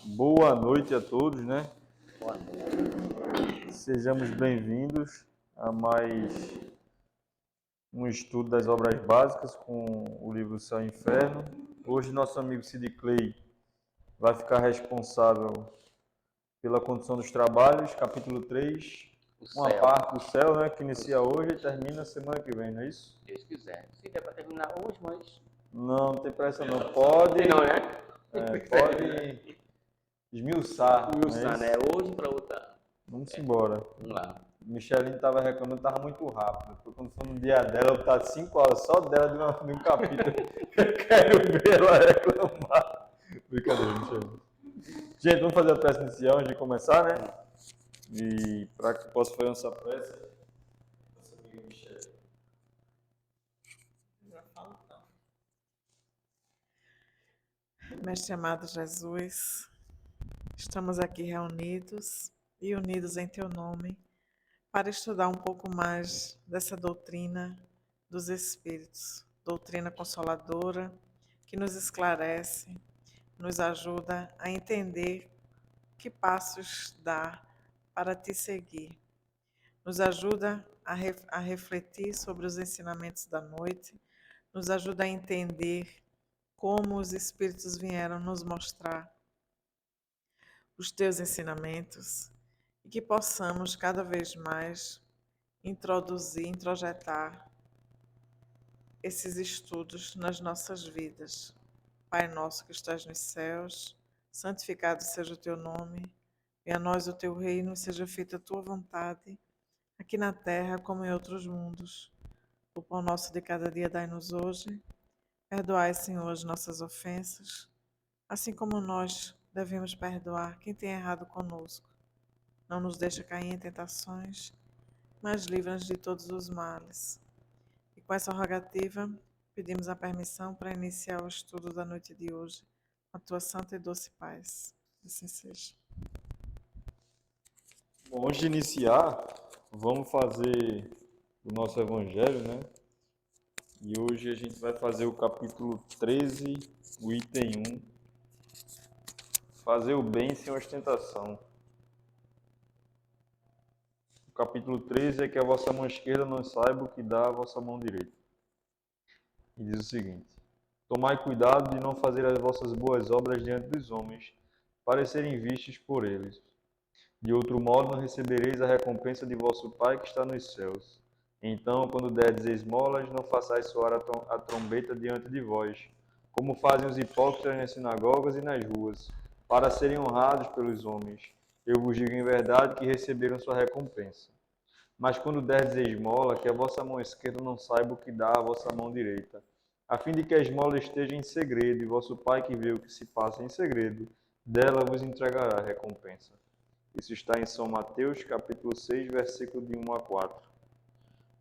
Boa noite a todos, né? Boa noite. Sejamos bem-vindos a mais um estudo das obras básicas com o livro Céu e Inferno. Hoje nosso amigo Sid Clay vai ficar responsável pela condução dos trabalhos, capítulo 3, uma parte do céu, né, que inicia hoje e termina semana que vem, não é isso? Se Deus quiser. Se der para terminar hoje, mas... Não tem pressa não. Pode... Não, né? Pode esmiuçar, Usar, né? Hoje para outra. Vamos embora. Vamos lá. Micheline estava reclamando, estava muito rápido. Porque quando for no dia dela, eu tá 5 horas só dela de um capítulo. Eu quero ver ela reclamar. Brincadeira, Micheline. Gente, vamos fazer a prece inicial antes de começar, né? E para que possa fazer essa prece, nossa amiga Micheline. Mestre amado Jesus, estamos aqui reunidos e unidos em Teu nome para estudar um pouco mais dessa doutrina dos Espíritos, doutrina consoladora que nos esclarece, nos ajuda a entender que passos dar para Te seguir, nos ajuda a refletir sobre os ensinamentos da noite, nos ajuda a entender como os Espíritos vieram nos mostrar os Teus ensinamentos e que possamos cada vez mais introduzir, introjetar esses estudos nas nossas vidas. Pai nosso que estás nos céus, santificado seja o Teu nome, venha a nós o Teu reino e seja feita a Tua vontade, aqui na terra como em outros mundos. O pão nosso de cada dia dai-nos hoje. Perdoai, Senhor, as nossas ofensas, assim como nós devemos perdoar quem tem errado conosco. Não nos deixa cair em tentações, mas livra-nos de todos os males. E com essa rogativa, pedimos a permissão para iniciar o estudo da noite de hoje, a tua santa e doce paz. Assim seja. Bom, antes de iniciar, vamos fazer o nosso evangelho, né? E hoje a gente vai fazer o capítulo 13, o item 1. Fazer o bem sem ostentação. O capítulo 13 é que a vossa mão esquerda não saiba o que dá a vossa mão direita. E diz o seguinte: tomai cuidado de não fazer as vossas boas obras diante dos homens, para serem vistos por eles. De outro modo não recebereis a recompensa de vosso Pai que está nos céus. Então, quando derdes esmolas, não façais soar a trombeta diante de vós, como fazem os hipócritas nas sinagogas e nas ruas, para serem honrados pelos homens. Eu vos digo em verdade que receberam sua recompensa. Mas quando derdes esmola, que a vossa mão esquerda não saiba o que dá a vossa mão direita, a fim de que a esmola esteja em segredo, e vosso Pai que vê o que se passa em segredo, dela vos entregará a recompensa. Isso está em São Mateus, capítulo 6, versículo de 1 a 4.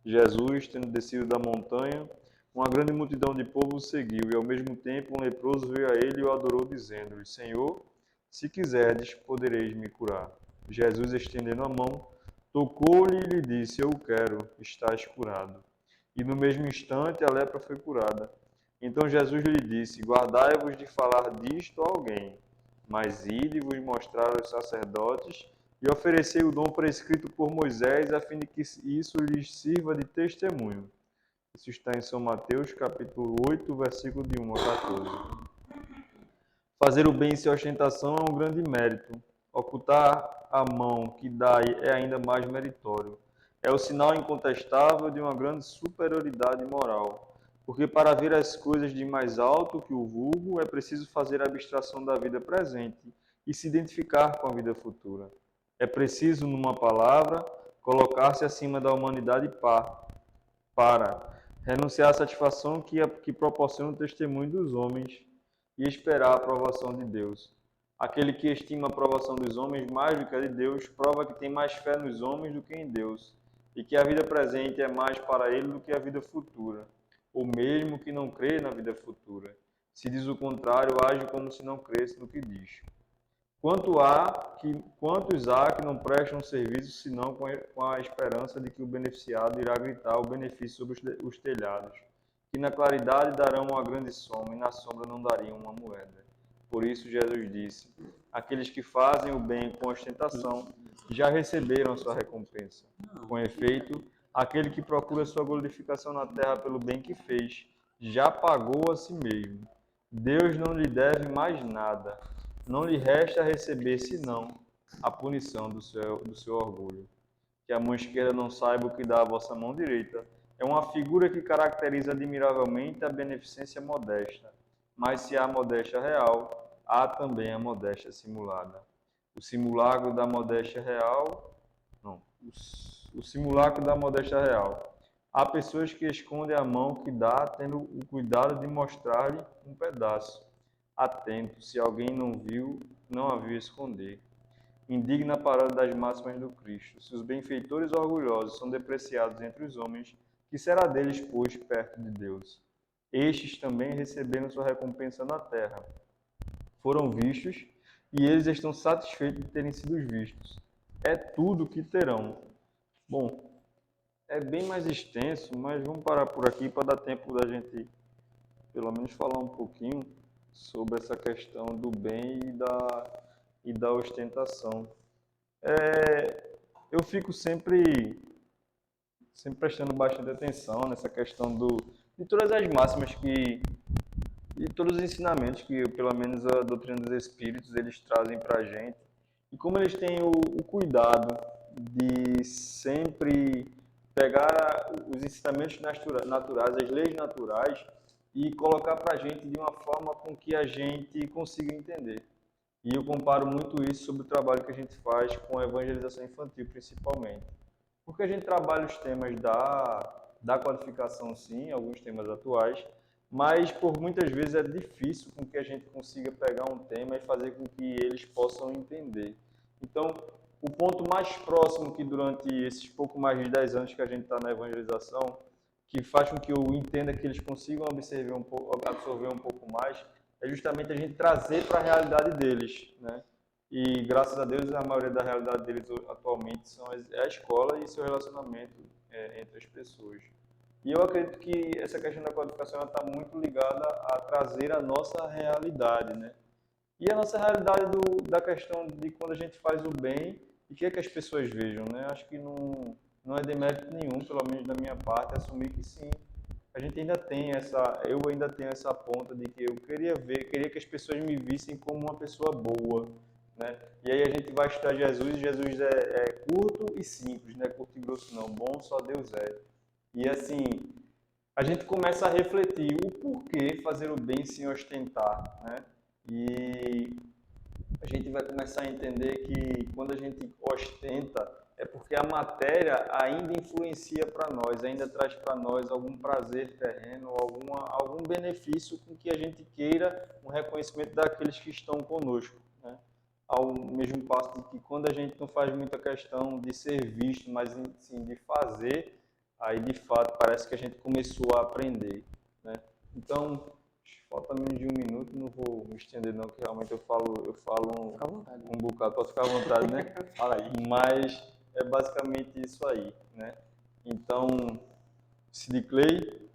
Jesus, tendo descido da montanha, uma grande multidão de povo o seguiu, e ao mesmo tempo um leproso veio a ele e o adorou, dizendo-lhe: Senhor, se quiserdes, podereis me curar. Jesus, estendendo a mão, tocou-lhe e lhe disse: Eu quero, estás curado. E no mesmo instante a lepra foi curada. Então Jesus lhe disse: Guardai-vos de falar disto a alguém, mas ide vos mostrar aos sacerdotes e oferecei o dom prescrito por Moisés, a fim de que isso lhes sirva de testemunho. Isso está em São Mateus, capítulo 8, versículo de 1 a 14. Fazer o bem sem ostentação é um grande mérito. Ocultar a mão que dá é ainda mais meritório. É o sinal incontestável de uma grande superioridade moral. Porque para ver as coisas de mais alto que o vulgo, é preciso fazer a abstração da vida presente e se identificar com a vida futura. É preciso, numa palavra, colocar-se acima da humanidade para renunciar à satisfação que proporciona o testemunho dos homens e esperar a aprovação de Deus. Aquele que estima a aprovação dos homens mais do que a de Deus, prova que tem mais fé nos homens do que em Deus, e que a vida presente é mais para ele do que a vida futura, ou mesmo que não crê na vida futura. Se diz o contrário, age como se não cresce no que diz. Quantos há que não prestam serviço senão com a esperança de que o beneficiado irá gritar o benefício sobre os telhados, que na claridade darão uma grande soma e na sombra não dariam uma moeda. Por isso Jesus disse: aqueles que fazem o bem com ostentação já receberam a sua recompensa. Com efeito, aquele que procura sua glorificação na terra pelo bem que fez, já pagou a si mesmo. Deus não lhe deve mais nada. Não lhe resta receber senão a punição do seu orgulho. Que a mão esquerda não saiba o que dá a vossa mão direita, é uma figura que caracteriza admiravelmente a beneficência modesta. Mas se há modéstia real, há também a modéstia simulada. O simulacro da modéstia real... Não, o simulacro da modéstia real. Há pessoas que escondem a mão que dá, tendo o cuidado de mostrar-lhe um pedaço. Atento, se alguém não viu, não a viu esconder. Indigna a palavra das máximas do Cristo. Se os benfeitores orgulhosos são depreciados entre os homens, que será deles, pois, perto de Deus? Estes também receberam sua recompensa na terra. Foram vistos, e eles estão satisfeitos de terem sido vistos. É tudo o que terão. Bom, é bem mais extenso, mas vamos parar por aqui para dar tempo da gente, pelo menos, falar um pouquinho sobre essa questão do bem e da ostentação. Eu fico sempre prestando bastante atenção nessa questão de todas as máximas e todos os ensinamentos que, pelo menos, a doutrina dos espíritos, eles trazem para a gente. E como eles têm o cuidado de sempre pegar os ensinamentos naturais, as leis naturais, e colocar para a gente de uma forma com que a gente consiga entender. E eu comparo muito isso sobre o trabalho que a gente faz com a evangelização infantil, principalmente. Porque a gente trabalha os temas da qualificação, sim, alguns temas atuais, mas por muitas vezes é difícil com que a gente consiga pegar um tema e fazer com que eles possam entender. Então, o ponto mais próximo que durante esses pouco mais de 10 anos que a gente está na evangelização, que faz com que eu entenda que eles consigam absorver um pouco mais, é justamente a gente trazer para a realidade deles, né? E graças a Deus a maioria da realidade deles atualmente é a escola e seu relacionamento entre as pessoas. E eu acredito que essa questão da qualificação está muito ligada a trazer a nossa realidade, né? E a nossa realidade da questão de quando a gente faz o bem e que as pessoas vejam, né? Acho que não é demérito nenhum, pelo menos da minha parte, assumir que sim, a gente ainda tem eu ainda tenho essa ponta de que eu queria que as pessoas me vissem como uma pessoa boa, né? E aí a gente vai estudar Jesus, e Jesus é curto e simples, não é curto e grosso não, bom só Deus é. E assim, a gente começa a refletir o porquê fazer o bem sem ostentar, né? E a gente vai começar a entender que quando a gente ostenta, é porque a matéria ainda influencia para nós, ainda traz para nós algum prazer terreno, algum benefício com que a gente queira um reconhecimento daqueles que estão conosco, né? Ao mesmo passo de que quando a gente não faz muita questão de ser visto, mas sim de fazer, aí de fato parece que a gente começou a aprender, né? Então, falta menos de 1 minuto, não vou me estender não, que realmente eu falo um bocado, posso ficar à vontade, né? Fala aí. Mas é basicamente isso aí, né? Então, Sid Clay,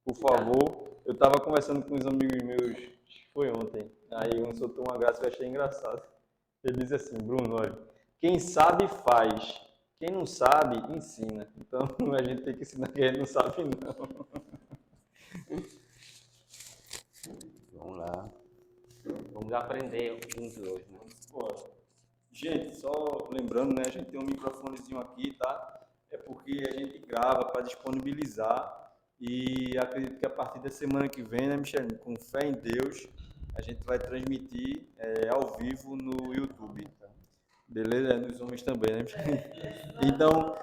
por favor, eu estava conversando com uns amigos meus, acho que foi ontem, aí um soltou uma graça que eu achei engraçado. Ele disse assim: Bruno, olha, quem sabe faz, quem não sabe ensina. Então a gente tem que ensinar quem não sabe não. Vamos lá. Vamos aprender juntos hoje, né? Bora. Gente, só lembrando, né, a gente tem um microfonezinho aqui, tá? É porque a gente grava para disponibilizar e acredito que a partir da semana que vem, né, Michele, com fé em Deus, a gente vai transmitir ao vivo no YouTube. Beleza? Nos homens também, né, Michele? Então,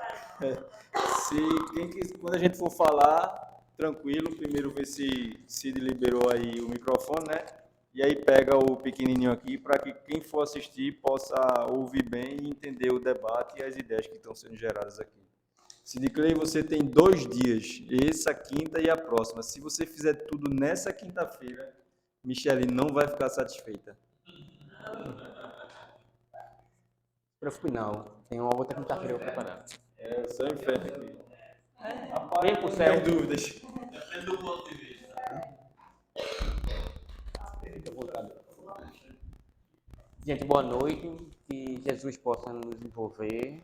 quando a gente for falar, tranquilo, primeiro ver se Cid liberou aí o microfone, né? E aí pega o pequenininho aqui para que quem for assistir possa ouvir bem e entender o debate e as ideias que estão sendo geradas aqui. Sid Clay, você tem 2 dias, essa quinta e a próxima. Se você fizer tudo nessa quinta-feira, Michele não vai ficar satisfeita. Preocupe não, tem uma outra quinta-feira preparada. É só inferno aqui. Vem pro céu. Sem dúvidas. Depende do ponto de vista. Fica voltado. Gente, boa noite. Que Jesus possa nos envolver,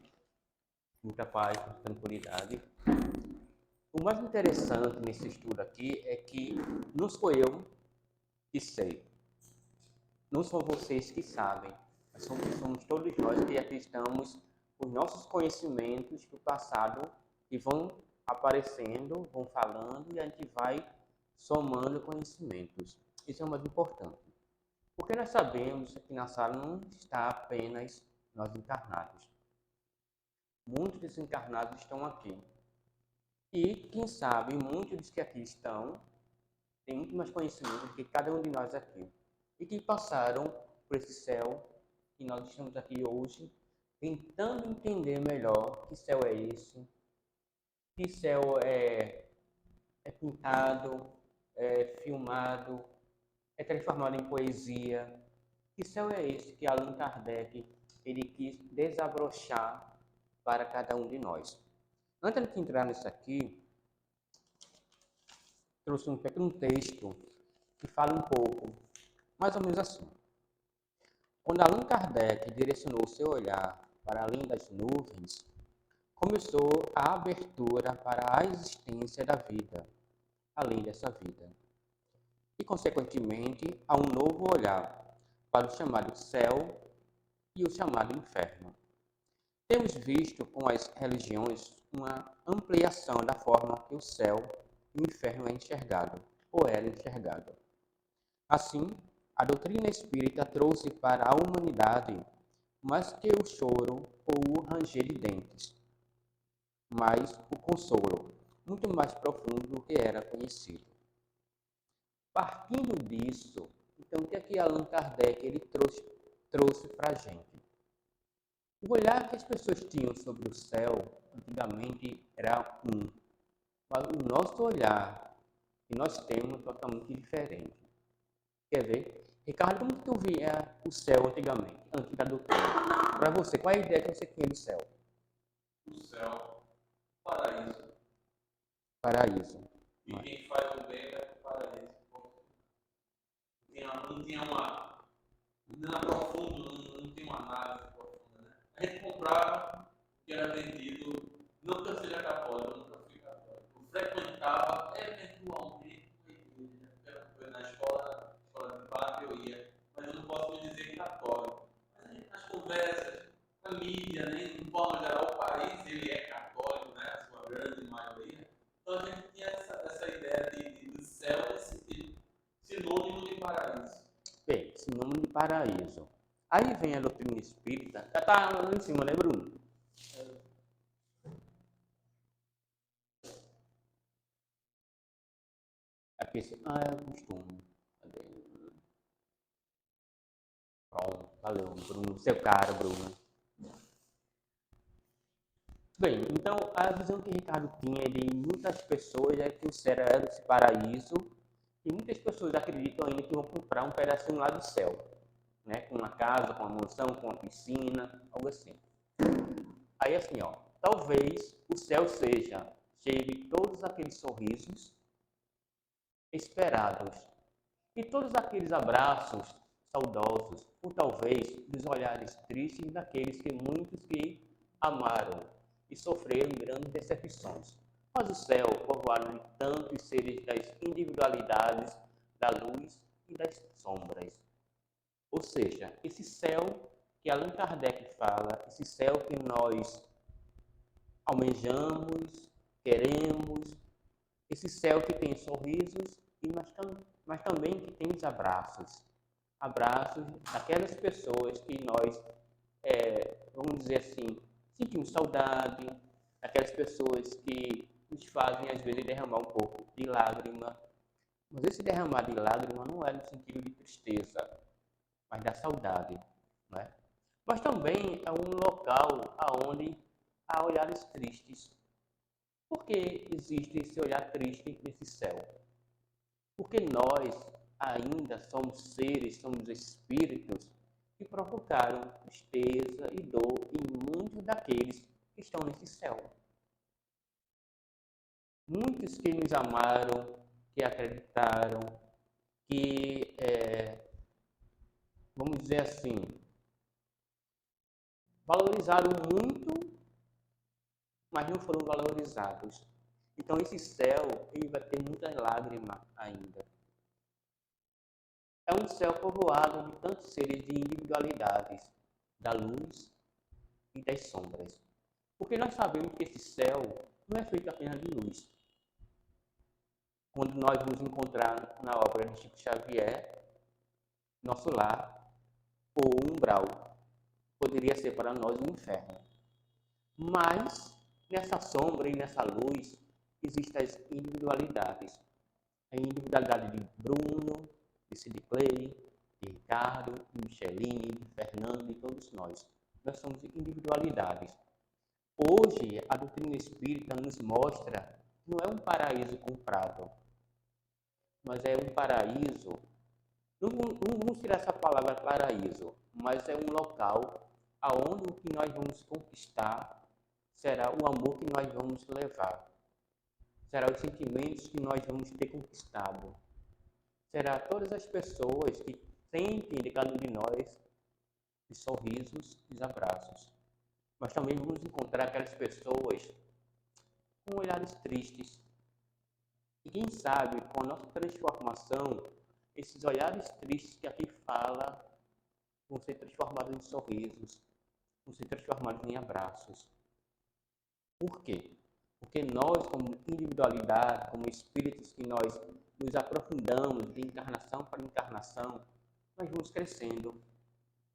muita paz, muita tranquilidade. O mais interessante nesse estudo aqui é que não sou eu que sei, não são vocês que sabem, mas somos todos nós que acreditamos os nossos conhecimentos do passado que vão aparecendo, vão falando e a gente vai somando conhecimentos. Isso é o mais importante. Porque nós sabemos que na sala não está apenas nós encarnados. Muitos desencarnados estão aqui. E, quem sabe, muitos dos que aqui estão têm muito mais conhecimento do que cada um de nós aqui. E que passaram por esse céu e nós estamos aqui hoje tentando entender melhor que céu é esse, que céu é pintado, é filmado, é transformado em poesia. Que céu é esse que Allan Kardec ele quis desabrochar para cada um de nós? Antes de entrar nisso aqui, trouxe um pequeno texto que fala um pouco, mais ou menos assim. Quando Allan Kardec direcionou seu olhar para além das nuvens, começou a abertura para a existência da vida, além dessa vida. E, consequentemente, a um novo olhar para o chamado céu e o chamado inferno. Temos visto com as religiões uma ampliação da forma que o céu e o inferno é enxergado, ou era enxergado. Assim, a doutrina espírita trouxe para a humanidade mais que o choro ou o ranger de dentes, mas o consolo, muito mais profundo do que era conhecido. Partindo disso, então, o que é que Allan Kardec ele trouxe para a gente? O olhar que as pessoas tinham sobre o céu, antigamente, era um. Mas o nosso olhar que nós temos é totalmente diferente. Quer ver? Ricardo, como tu via o céu antigamente, antes da doutrina? Para você, qual é a ideia que você tinha do céu? O céu, paraíso. Paraíso. E quem faz o bem vai para o paraíso. Não tinha uma. Não era profundo, não tinha uma análise profunda, né? A gente comprava o que era vendido, não que eu seja católico, eu nunca fui católico. Eu frequentava eventualmente a igreja. Foi na escola de padre eu ia, mas eu não posso me dizer católico. Mas a gente, nas conversas, na mídia, né, em forma geral, o país ele é católico, né? A sua grande maioria. Então a gente tinha essa ideia de céu nesse sentido, sinônimo de paraíso. Bem, sinônimo de paraíso. Aí vem a doutrina espírita. Já está lá em cima, né, Bruno? É porque, é o costume. Pronto, valeu, Bruno. Seu cara, Bruno. Bem, então a visão que Ricardo tinha de muitas pessoas é que o céu era esse paraíso e muitas pessoas acreditam ainda que vão comprar um pedacinho lá do céu, né? Com uma casa, com uma mansão, com uma piscina, algo assim. Aí assim, ó, talvez o céu seja cheio de todos aqueles sorrisos esperados e todos aqueles abraços saudosos, ou talvez dos olhares tristes daqueles que muitos que amaram e sofreram grandes decepções. Mas o céu, povoado de tantos seres das individualidades, da luz e das sombras. Ou seja, esse céu que Allan Kardec fala, esse céu que nós almejamos, queremos, esse céu que tem sorrisos, mas também que tem os abraços. Abraços daquelas pessoas que nós, vamos dizer assim, sentimos saudade, daquelas pessoas que nos fazem, às vezes, derramar um pouco de lágrima. Mas esse derramar de lágrima não é no sentido de tristeza, mas da saudade, né? Mas também é um local onde há olhares tristes. Por que existe esse olhar triste nesse céu? Porque nós ainda somos seres, somos espíritos que provocaram tristeza e dor em muitos daqueles que estão nesse céu. Muitos que nos amaram, que acreditaram, que, vamos dizer assim, valorizaram muito, mas não foram valorizados. Então esse céu, ele vai ter muitas lágrimas ainda. É um céu povoado de tantos seres de individualidades, da luz e das sombras. Porque nós sabemos que esse céu não é feito apenas de luz. Quando nós nos encontrar na obra de Chico Xavier, nosso lar, ou umbral, poderia ser para nós um inferno. Mas, nessa sombra e nessa luz, existem as individualidades. A individualidade de Bruno, de Sid Clay, de Ricardo, de Micheline, de Fernando e todos nós. Nós somos individualidades. Hoje, a doutrina espírita nos mostra que não é um paraíso comprado, mas é um paraíso. Não vamos tirar essa palavra paraíso, mas é um local aonde o que nós vamos conquistar será o amor que nós vamos levar. Será os sentimentos que nós vamos ter conquistado. Será todas as pessoas que sentem de cada um de nós os sorrisos e os abraços. Mas também vamos encontrar aquelas pessoas com olhares tristes. E quem sabe, com a nossa transformação, esses olhares tristes que aqui fala vão ser transformados em sorrisos, vão ser transformados em abraços. Por quê? Porque nós, como individualidade, como espíritos que nós nos aprofundamos de encarnação para encarnação, nós vamos crescendo,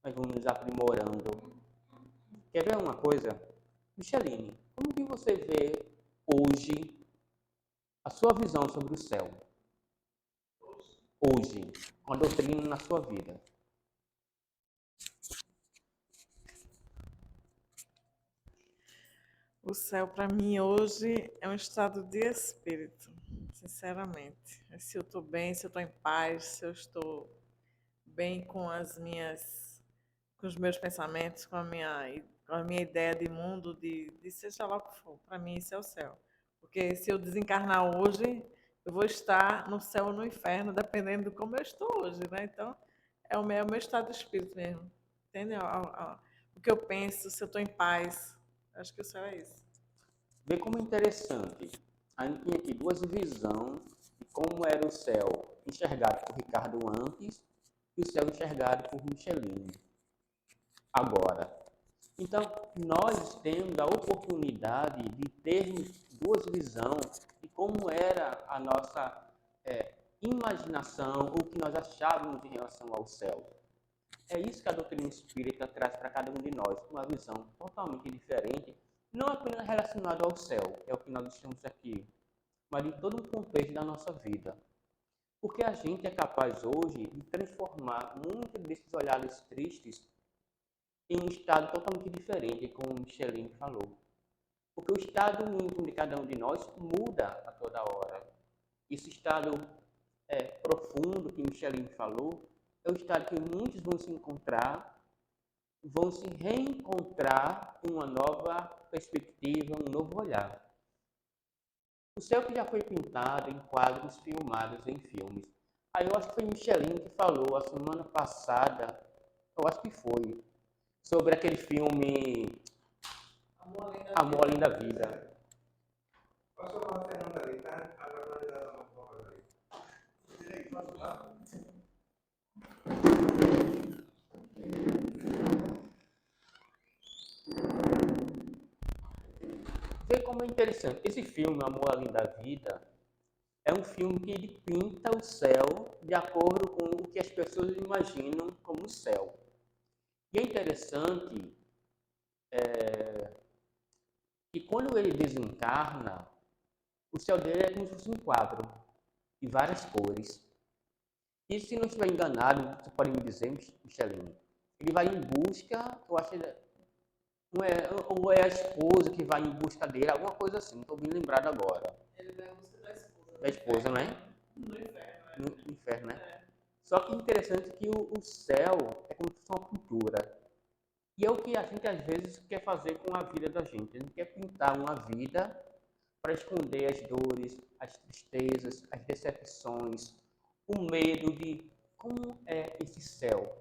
nós vamos nos aprimorando. Quer ver uma coisa? Micheline, como que você vê hoje a sua visão sobre o céu? Hoje, com a doutrina na sua vida. O céu, para mim, hoje é um estado de espírito, sinceramente. Se eu estou bem, se eu estou em paz, se eu estou bem com com os meus pensamentos, com a minha ideia de mundo, de seja lá o que for. Para mim, isso é o céu. Porque se eu desencarnar hoje, eu vou estar no céu ou no inferno, dependendo de como eu estou hoje, né? Então, é o meu estado de espírito mesmo. Entendeu? O que eu penso, se eu estou em paz. Acho que o céu é isso. Vê como é interessante. A gente tinha aqui duas visões de como era o céu enxergado por Ricardo antes e o céu enxergado por Micheline agora. Então, nós temos a oportunidade de termos duas visões de como era a nossa imaginação, ou o que nós achávamos em relação ao céu. É isso que a doutrina espírita traz para cada um de nós, uma visão totalmente diferente, não apenas relacionada ao céu, é o que nós estamos aqui, mas de todo o contexto da nossa vida. Porque a gente é capaz hoje de transformar muitos desses olhares tristes em um estado totalmente diferente, como Micheline falou. Porque o estado íntimo de cada um de nós muda a toda hora. Esse estado profundo que Micheline falou, é o estado que muitos vão se encontrar, vão se reencontrar em uma nova perspectiva, um novo olhar. O céu que já foi pintado em quadros filmados em filmes. Aí eu acho que foi Micheline que falou a semana passada, eu acho que foi, sobre aquele filme Amor Além da Vida. Posso falar a Fernanda ali, tá? Agora ela não pode ali. Posso falar? Vê como é interessante. Esse filme, Amor Além da Vida, é um filme que ele pinta o céu de acordo com o que as pessoas imaginam como o céu. E é interessante que quando ele desencarna, o céu dele é como se fosse um quadro de várias cores. E se não estiver enganado, você pode me dizer, Micheline, ele vai em busca, eu acho que ou é a esposa que vai em busca dele, alguma coisa assim, não estou bem lembrado agora. Ele vai em busca da esposa. Da esposa, não é? No inferno, né? No inferno, né? Só que é interessante que o céu é como se fosse uma pintura. E é o que a gente às vezes quer fazer com a vida da gente. A gente quer pintar uma vida para esconder as dores, as tristezas, as decepções, o medo de como é esse céu.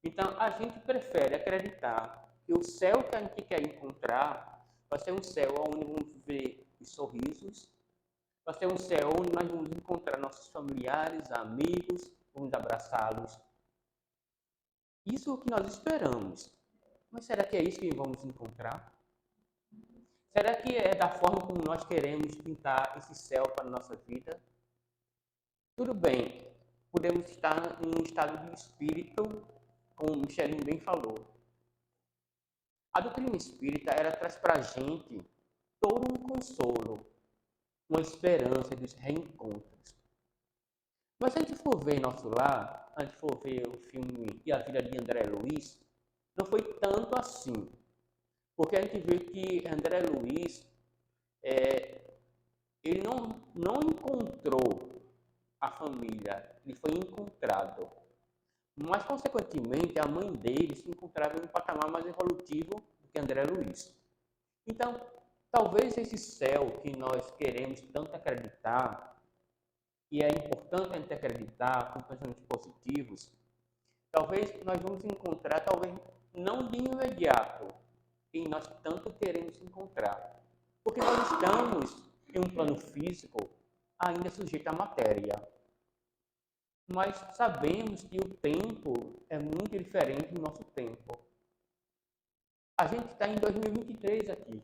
Então, a gente prefere acreditar que o céu que a gente quer encontrar vai ser um céu onde vamos ver os sorrisos, vai ser um céu onde nós vamos encontrar nossos familiares, amigos, vamos abraçá-los. Isso é o que nós esperamos. Mas será que é isso que vamos encontrar? Será que é da forma como nós queremos pintar esse céu para a nossa vida? Tudo bem, podemos estar em um estado de espírito, como o Michelin bem falou. A doutrina espírita, ela traz para a gente todo um consolo, uma esperança dos reencontros. Mas se a gente for ver nosso lar, a gente for ver o filme E a Vida de André Luiz, não foi tanto assim. Porque a gente vê que André Luiz, ele não encontrou a família, ele foi encontrado. Mas, consequentemente, a mãe dele se encontrava em um patamar mais evolutivo do que André Luiz. Então, talvez esse céu que nós queremos tanto acreditar, e é importante a gente acreditar com pensamentos positivos, talvez nós vamos encontrar, talvez não de imediato, quem nós tanto queremos encontrar. Porque nós estamos em um plano físico ainda sujeito à matéria. Mas sabemos que o tempo é muito diferente do nosso tempo. A gente está em 2023 aqui.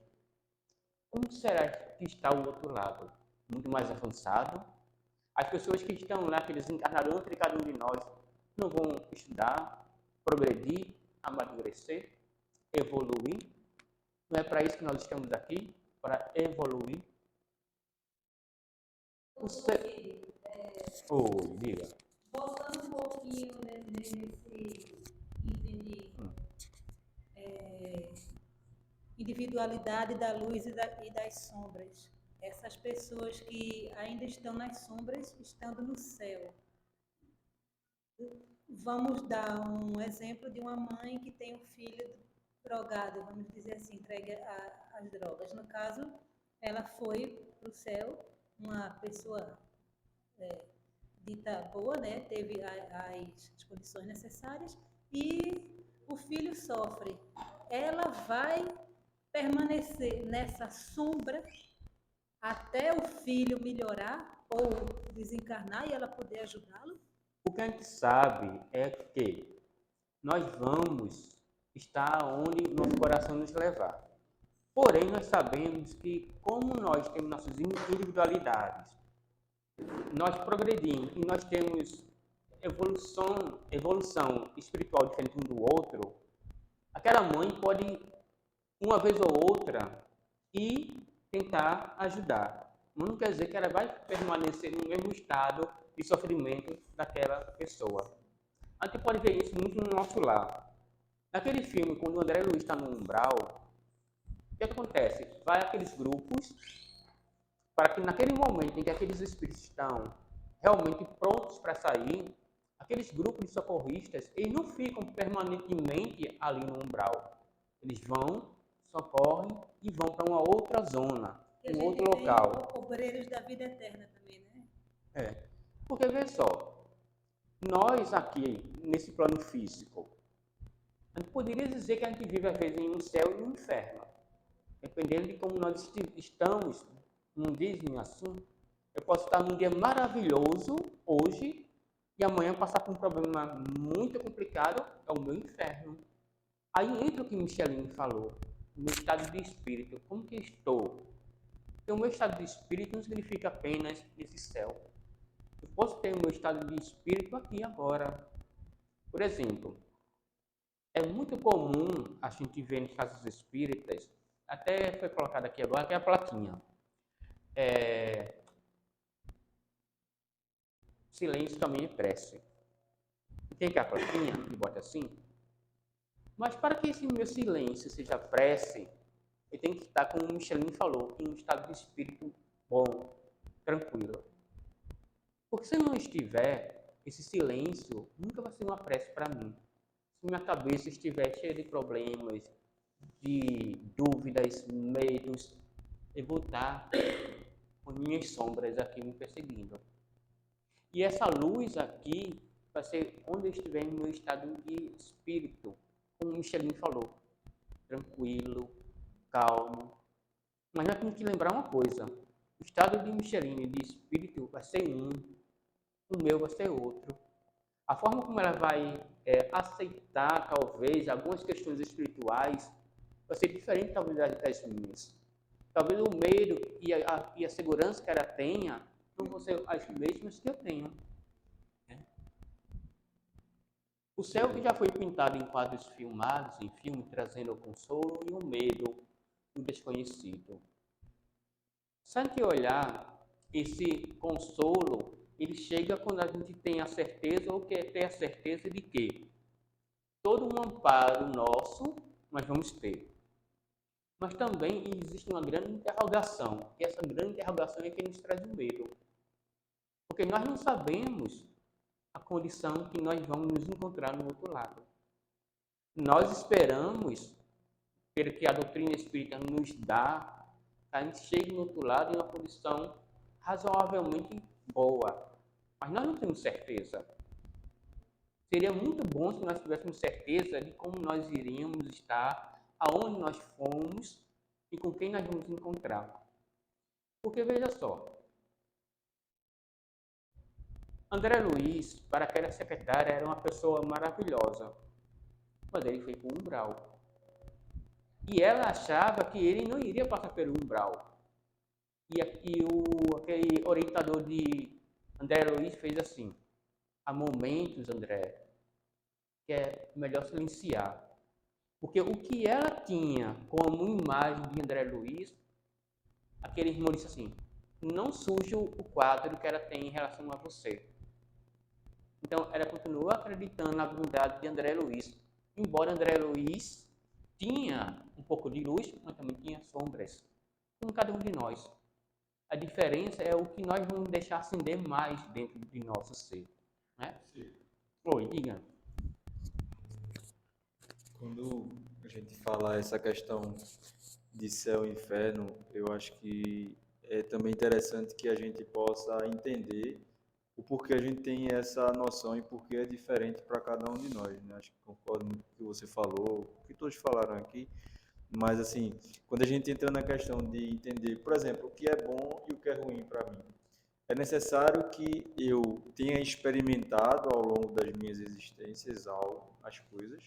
Como será que está o outro lado? Muito mais avançado? As pessoas que estão lá, que eles encarnarão entre cada um de nós, não vão estudar, progredir, amadurecer, evoluir? Não é para isso que nós estamos aqui? Para evoluir? O céu... Oi, diga. Voltando um pouquinho nesse item de individualidade da luz e das sombras. Essas pessoas que ainda estão nas sombras, estando no céu. Vamos dar um exemplo de uma mãe que tem um filho drogado, vamos dizer assim, entregue às drogas. No caso, ela foi para o céu, uma pessoa dita boa, né? Teve as condições necessárias e o filho sofre. Ela vai permanecer nessa sombra até o filho melhorar ou desencarnar e ela poder ajudá-lo? O que a gente sabe é que nós vamos estar onde nosso coração nos levar. Porém, nós sabemos que, como nós temos nossas individualidades, nós progredimos e nós temos evolução espiritual diferente um do outro, aquela mãe pode, uma vez ou outra, ir tentar ajudar. Mas não quer dizer que ela vai permanecer no mesmo estado de sofrimento daquela pessoa. A gente pode ver isso muito no nosso lar. Naquele filme, quando o André Luiz está no umbral, o que acontece? Vai aqueles grupos para que naquele momento em que aqueles espíritos estão realmente prontos para sair, aqueles grupos de socorristas, eles não ficam permanentemente ali no umbral. Eles vão, socorrem e vão para uma outra zona, um outro local. Obreiros da vida eterna também, né? Porque, veja só, nós aqui, nesse plano físico, a gente poderia dizer que a gente vive, às vezes, em um céu e um inferno. Dependendo de como nós estamos, num dia assim, eu posso estar num dia maravilhoso hoje e amanhã passar por um problema muito complicado, é o meu inferno. Aí entra o que Michelin falou, o meu estado de espírito, como que eu estou? Porque o meu estado de espírito não significa apenas esse céu. Eu posso ter o meu estado de espírito aqui agora. Por exemplo, é muito comum a gente ver nos casos espíritas, até foi colocado aqui agora, que é a plaquinha. Silêncio, caminho e prece. Tem que a plaquinha que bota assim? Mas para que esse meu silêncio seja prece, eu tenho que estar, como o Michelin falou, em um estado de espírito bom, tranquilo. Porque se não estiver, esse silêncio nunca vai ser uma prece para mim. Se minha cabeça estiver cheia de problemas, de dúvidas, medos, eu vou estar com minhas sombras aqui me perseguindo. E essa luz aqui vai ser onde eu estiver em meu estado de espírito, como o Michelin falou. tranquilo, calmo. Mas nós temos que lembrar uma coisa: o estado de Micheline, de espírito, vai ser um, o meu vai ser outro. A forma como ela vai aceitar, talvez, algumas questões espirituais vai ser diferente, talvez, das minhas. Talvez o medo e a segurança que ela tenha não vão ser as mesmas que eu tenho. O céu que já foi pintado em quadros filmados, em filme, trazendo o consolo e o medo do desconhecido. Se a gente olhar, esse consolo, ele chega quando a gente tem a certeza, ou quer ter a certeza de que todo um amparo nosso nós vamos ter. Mas também existe uma grande interrogação, e essa grande interrogação é que nos traz o medo. Porque nós não sabemos a condição que nós vamos nos encontrar no outro lado. Nós esperamos, pelo que a doutrina espírita nos dá, que a gente chegue no outro lado em uma condição razoavelmente boa. Mas nós não temos certeza. Seria muito bom se nós tivéssemos certeza de como nós iríamos estar, aonde nós fomos e com quem nós vamos encontrar. Porque veja só, André Luiz, para aquela secretária, era uma pessoa maravilhosa, mas ele foi para o umbral. E ela achava que ele não iria passar pelo umbral. E aquele orientador de André Luiz fez assim: há momentos, André, que é melhor silenciar. Porque o que ela tinha como imagem de André Luiz, aquele irmão disse assim: não suje o quadro que ela tem em relação a você. Então, ela continuou acreditando na bondade de André Luiz, embora André Luiz tinha um pouco de luz, mas também tinha sombras, como cada um de nós. A diferença é o que nós vamos deixar acender mais dentro de nosso ser. Né? Sim. Oi, diga. Quando a gente fala essa questão de céu e inferno, eu acho que é também interessante que a gente possa entender o porquê a gente tem essa noção e porquê é diferente para cada um de nós, né? Acho que concordo muito com o que você falou, o que todos falaram aqui, mas assim, quando a gente entra na questão de entender, por exemplo, o que é bom e o que é ruim para mim, é necessário que eu tenha experimentado ao longo das minhas existências as coisas.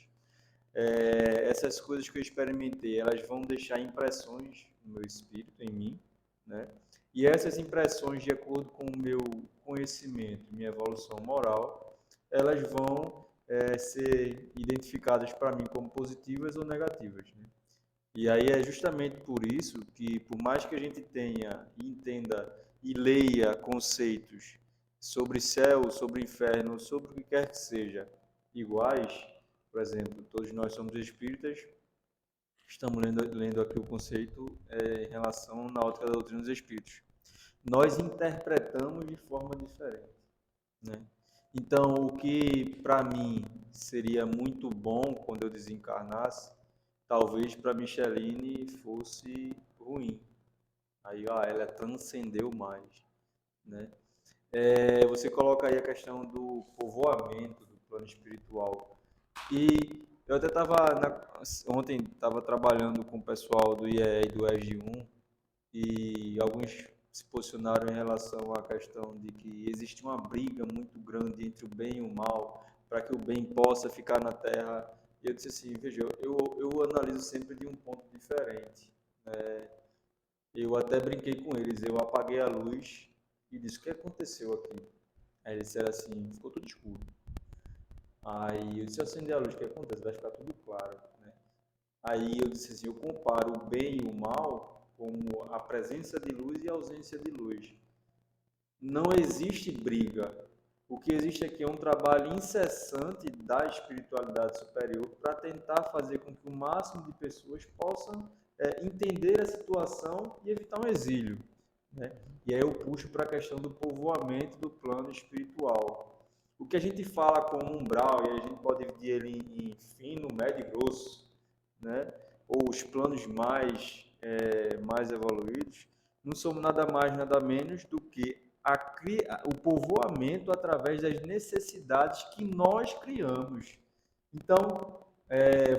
Essas coisas que eu experimentei, elas vão deixar impressões no meu espírito, em mim, né? E essas impressões, de acordo com o meu conhecimento, minha evolução moral, elas vão ser identificadas para mim como positivas ou negativas, né? E aí é justamente por isso que, por mais que a gente tenha, entenda e leia conceitos sobre céu, sobre inferno, sobre o que quer que seja, iguais, por exemplo, todos nós somos espíritas, estamos lendo aqui o conceito em relação na ótica da doutrina dos espíritos. Nós interpretamos de forma diferente, né? Então, o que para mim seria muito bom quando eu desencarnasse, talvez para Micheline fosse ruim. Aí, ela transcendeu mais, né? Você coloca aí a questão do povoamento do plano espiritual. E eu até ontem estava trabalhando com o pessoal do IEE e do EG1 e alguns se posicionaram em relação à questão de que existe uma briga muito grande entre o bem e o mal para que o bem possa ficar na Terra. E eu disse assim, veja, eu analiso sempre de um ponto diferente. Eu até brinquei com eles, eu apaguei a luz e disse, o que aconteceu aqui? Aí eles disseram assim, ficou tudo escuro. Aí eu disse, acender a luz, o que acontece? Vai ficar tudo claro, né? Aí eu disse assim, eu comparo o bem e o mal como a presença de luz e a ausência de luz. Não existe briga. O que existe aqui é um trabalho incessante da espiritualidade superior para tentar fazer com que o máximo de pessoas possam entender a situação e evitar um exílio, né? E aí eu puxo para a questão do povoamento do plano espiritual. O que a gente fala como umbral, e a gente pode dividir ele em fino, médio e grosso, né? Ou os planos mais evoluídos, não somos nada mais, nada menos do que o povoamento através das necessidades que nós criamos. Então,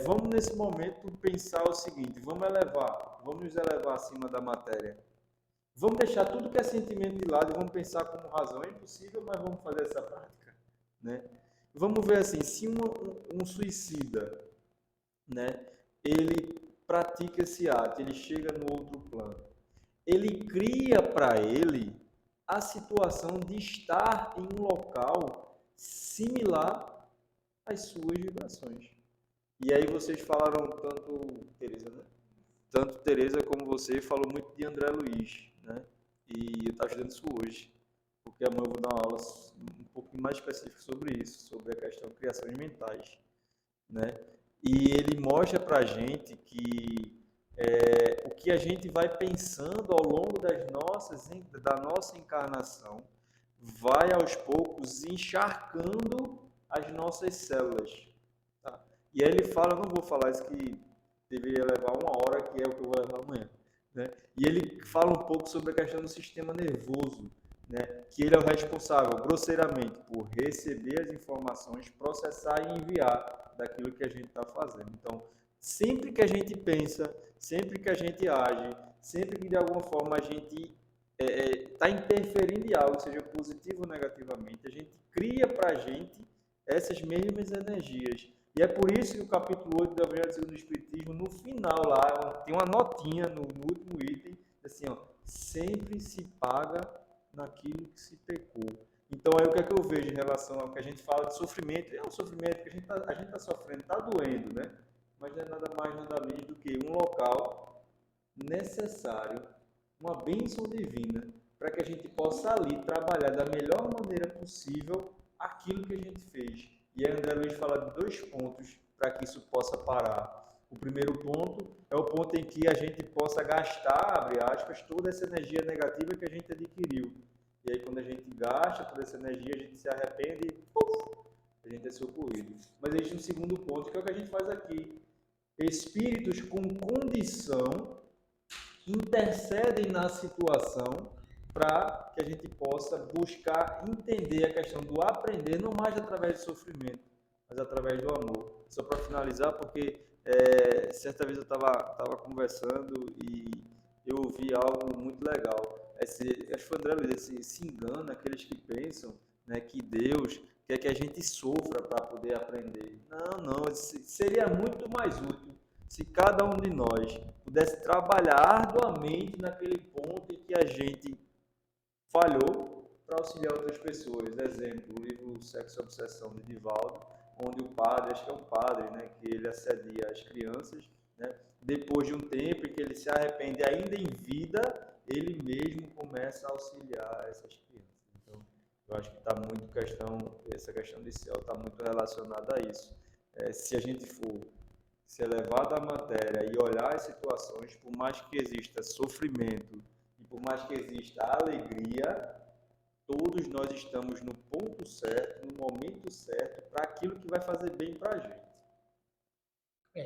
vamos nesse momento pensar o seguinte, vamos nos elevar acima da matéria. Vamos deixar tudo que é sentimento de lado e vamos pensar como razão. É impossível, mas vamos fazer essa prática, né? Vamos ver assim, se um suicida, né, ele pratica esse ato, ele chega no outro plano, ele cria para ele a situação de estar em um local similar às suas vibrações. E aí vocês falaram tanto, Teresa, né? Tanto Teresa como você falou muito de André Luiz, né? E eu estava estudando isso hoje, porque amanhã eu vou dar uma aula um pouco mais específica sobre isso, sobre a questão de criações mentais, né? E ele mostra para a gente que o que a gente vai pensando ao longo da nossa encarnação vai aos poucos encharcando as nossas células. Tá? E aí ele fala, não vou falar isso que deveria levar 1 hora, que é o que eu vou levar amanhã. Né? E ele fala um pouco sobre a questão do sistema nervoso, né? Que ele é o responsável, grosseiramente, por receber as informações, processar e enviar daquilo que a gente está fazendo. Então, sempre que a gente pensa, sempre que a gente age, sempre que de alguma forma a gente está interferindo em algo, seja positivo ou negativamente, a gente cria para a gente essas mesmas energias. E é por isso que o capítulo 8 do Evangelho segundo o Espiritismo, no final lá, tem uma notinha no último item, assim, ó, sempre se paga naquilo que se pecou. Então, aí o que é que eu vejo em relação ao que a gente fala de sofrimento? É um sofrimento que a gente está sofrendo, está doendo, né? Mas não é nada mais, nada menos do que um local necessário, uma bênção divina, para que a gente possa ali trabalhar da melhor maneira possível aquilo que a gente fez. E aí André Luiz fala de 2 pontos para que isso possa parar. O primeiro ponto é o ponto em que a gente possa gastar, abre aspas, toda essa energia negativa que a gente adquiriu. E aí quando a gente gasta toda essa energia, a gente se arrepende e a gente é socorrido. Mas existe um segundo ponto, que é o que a gente faz aqui. Espíritos com condição intercedem na situação para que a gente possa buscar entender a questão do aprender, não mais através do sofrimento, mas através do amor. Só para finalizar, porque certa vez eu estava conversando e eu ouvi algo muito legal. Acho que foi o André Luiz, se engana aqueles que pensam, né, que Deus quer que a gente sofra para poder aprender. Não, seria muito mais útil se cada um de nós pudesse trabalhar arduamente naquele ponto em que a gente falhou para auxiliar outras pessoas. Exemplo, o livro Sexo e Obsessão de Divaldo, onde o padre, acho que é um padre, né, que ele assedia as crianças, né, depois de um tempo em que ele se arrepende ainda em vida, ele mesmo começa a auxiliar essas crianças. Então, eu acho que está muito essa questão de céu está muito relacionada a isso. Se a gente for se elevar da matéria e olhar as situações, por mais que exista sofrimento e por mais que exista alegria, todos nós estamos no ponto certo, no momento certo, para aquilo que vai fazer bem para a gente.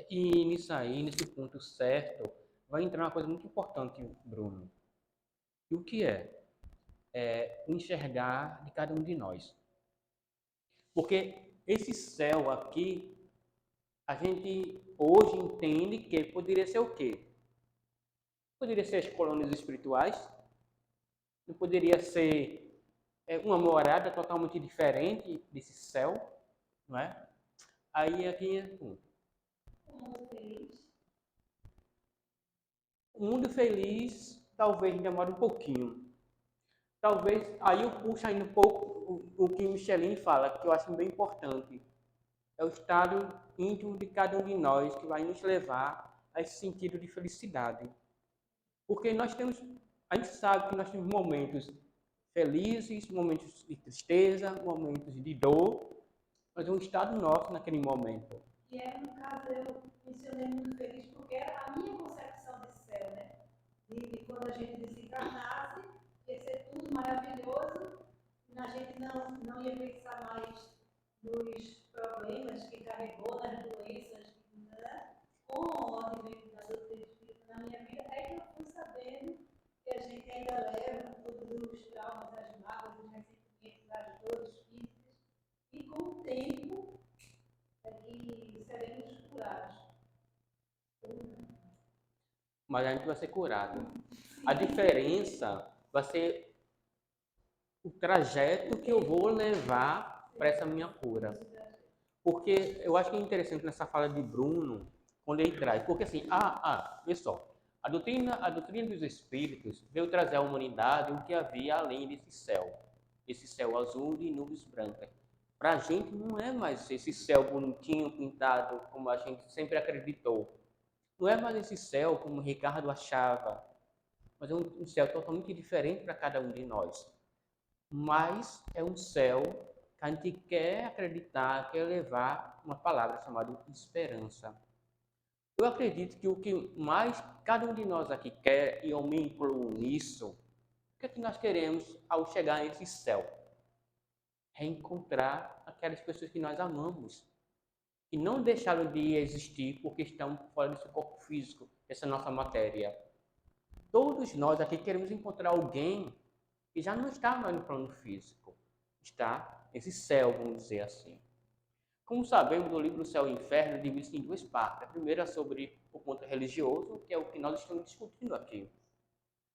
E nisso aí, nesse ponto certo, vai entrar uma coisa muito importante, Bruno. E o que é? É o enxergar de cada um de nós. Porque esse céu aqui, a gente hoje entende que poderia ser o quê? Poderia ser as colônias espirituais, não poderia ser uma morada totalmente diferente desse céu, não é? Aí aqui é o mundo feliz talvez demore um pouquinho. Talvez, aí eu puxo ainda um pouco o que Michelin fala, que eu acho bem importante. É o estado íntimo de cada um de nós que vai nos levar a esse sentido de felicidade. Porque a gente sabe que nós temos momentos felizes, momentos de tristeza, momentos de dor, mas é um estado nosso naquele momento. E no caso, eu mencionei muito feliz porque era a minha concepção de céu, né? De quando a gente desencarnasse, ia ser tudo maravilhoso, e a gente não ia pensar mais nos problemas que carregou, nas doenças, né? Com o advento da doutrina espírita na minha vida, é que eu fui sabendo que a gente ainda leva todos os traumas, as mágoas, os ressentimentos, as dores físicas, e com o tempo é que seremos curados. mas a gente vai ser curado. A diferença vai ser o trajeto que eu vou levar para essa minha cura. Porque eu acho que é interessante nessa fala de Bruno, quando ele traz, porque assim, vê só, a doutrina dos espíritos veio trazer à humanidade o que havia além desse céu azul e nuvens brancas. Para a gente não é mais esse céu bonitinho, pintado, como a gente sempre acreditou. Não é mais esse céu como o Ricardo achava, mas é um céu totalmente diferente para cada um de nós. Mas é um céu que a gente quer acreditar, quer levar uma palavra chamada esperança. Eu acredito que o que mais cada um de nós aqui quer, e eu me incluo nisso, o que é que nós queremos ao chegar nesse céu? Reencontrar aquelas pessoas que nós amamos, que não deixaram de existir porque estão fora desse corpo físico, dessa nossa matéria. Todos nós aqui queremos encontrar alguém que já não está mais no plano físico, está nesse céu, vamos dizer assim. Como sabemos, o livro Céu e Inferno divide-se em duas partes. A primeira é sobre o ponto religioso, que é o que nós estamos discutindo aqui.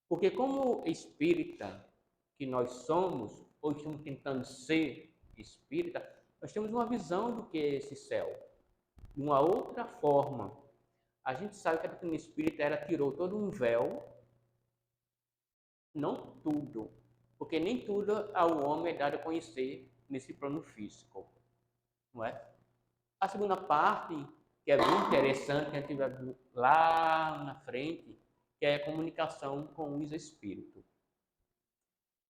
Porque como espírita que nós somos, ou estamos tentando ser espírita, nós temos uma visão do que é esse céu. De uma outra forma, a gente sabe que a doutrina espírita ela tirou todo um véu, não tudo, porque nem tudo ao homem é dado a conhecer nesse plano físico, não é? A segunda parte, que é bem interessante, que a gente vai ver lá na frente, que é a comunicação com os espíritos.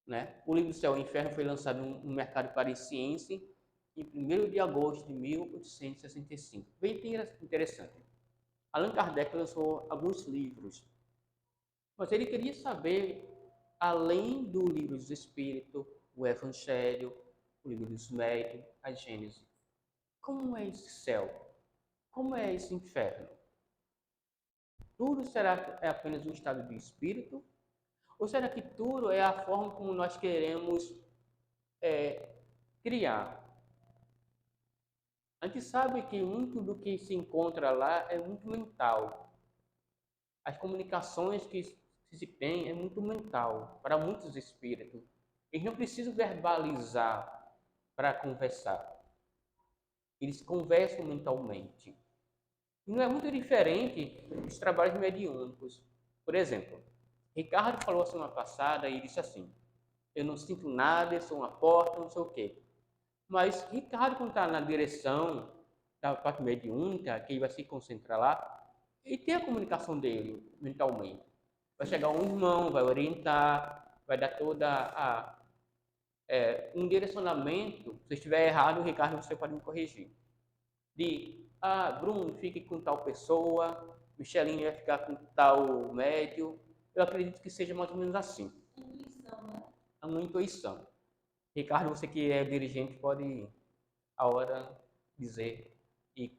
Né? O livro Céu e Inferno foi lançado no mercado parisiense em 1º de agosto de 1865. Bem interessante. Allan Kardec lançou alguns livros, mas ele queria saber, além do livro dos Espíritos, o Evangelho, o livro dos Médiuns, a Gênese, como é esse céu? Como é esse inferno? Tudo será apenas um estado de espírito? Ou será que tudo é a forma como nós queremos criar? A gente sabe que muito do que se encontra lá é muito mental. As comunicações que se tem é muito mental para muitos espíritos. Eles não precisam verbalizar para conversar. Eles conversam mentalmente. E não é muito diferente dos trabalhos mediúnicos. Por exemplo, Ricardo falou semana passada e disse assim: eu não sinto nada, eu sou uma porta, não sei o quê. Mas Ricardo, quando está na direção da parte mediúnica, que ele vai se concentrar lá, ele tem a comunicação dele mentalmente. Vai chegar um irmão, vai orientar, vai dar toda um direcionamento. Se estiver errado, Ricardo, você pode me corrigir. Bruno, fique com tal pessoa, Micheline vai ficar com tal médio. Eu acredito que seja mais ou menos assim. Intuição, né? É uma intuição. Ricardo, você que é dirigente, pode, a hora, dizer e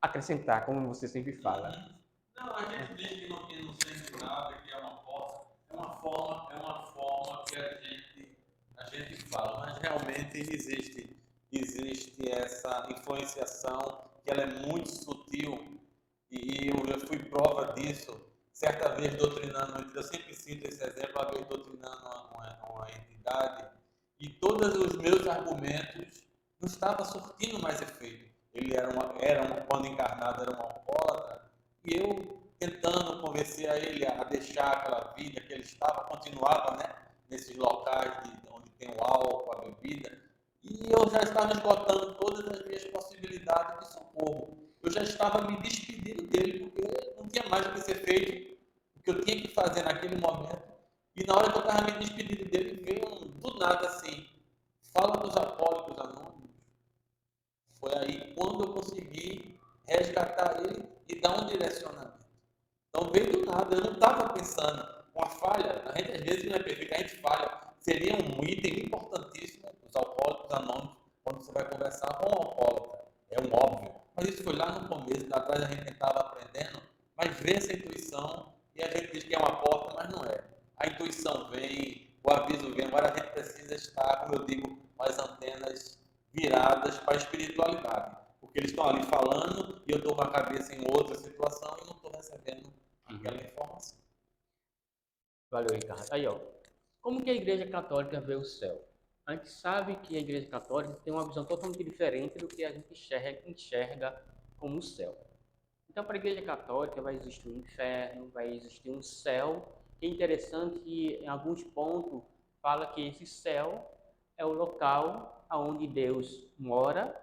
acrescentar, como você sempre fala. Não, a gente diz que não sente nada, que é uma porta, é uma forma que a gente fala, mas realmente existe essa influenciação que ela é muito sutil e eu fui prova disso. Certa vez doutrinando, eu sempre cito esse exemplo, uma vez doutrinando uma entidade e todos os meus argumentos não estavam surtindo mais efeito. Ele quando encarnado era um alcoólatra e eu tentando convencer a ele a deixar aquela vida que ele estava, continuava, né, nesses locais onde tem o álcool, a bebida, e eu já estava esgotando todas as minhas possibilidades de socorro. Eu já estava me despedindo dele, porque não tinha mais o que ser feito, o que eu tinha que fazer naquele momento. E na hora que eu estava me despedindo dele, veio do nada assim: fala dos Alcoólicos Anônimos. Foi aí quando eu consegui resgatar ele e dar um direcionamento. Então veio do nada, eu não estava pensando. Uma falha, a gente às vezes não é perfeito, a gente falha. Seria um item importantíssimo, os Alcoólicos Anônimos, quando você vai conversar com um alcoólatra. É um óbvio. Mas isso foi lá no começo, lá atrás a gente estava aprendendo, mas vê essa intuição e a gente diz que é uma porta, mas não é. A intuição vem, o aviso vem, agora a gente precisa estar, como eu digo, com as antenas viradas para a espiritualidade. Porque eles estão ali falando e eu estou com a cabeça em outra situação e não estou recebendo aquela informação. Valeu, Ricardo. Aí, ó. Como que a Igreja Católica vê o céu? A gente sabe que a Igreja Católica tem uma visão totalmente diferente do que a gente enxerga como o céu. Então, para a Igreja Católica vai existir um inferno, vai existir um céu. E é interessante que, em alguns pontos, fala que esse céu é o local onde Deus mora,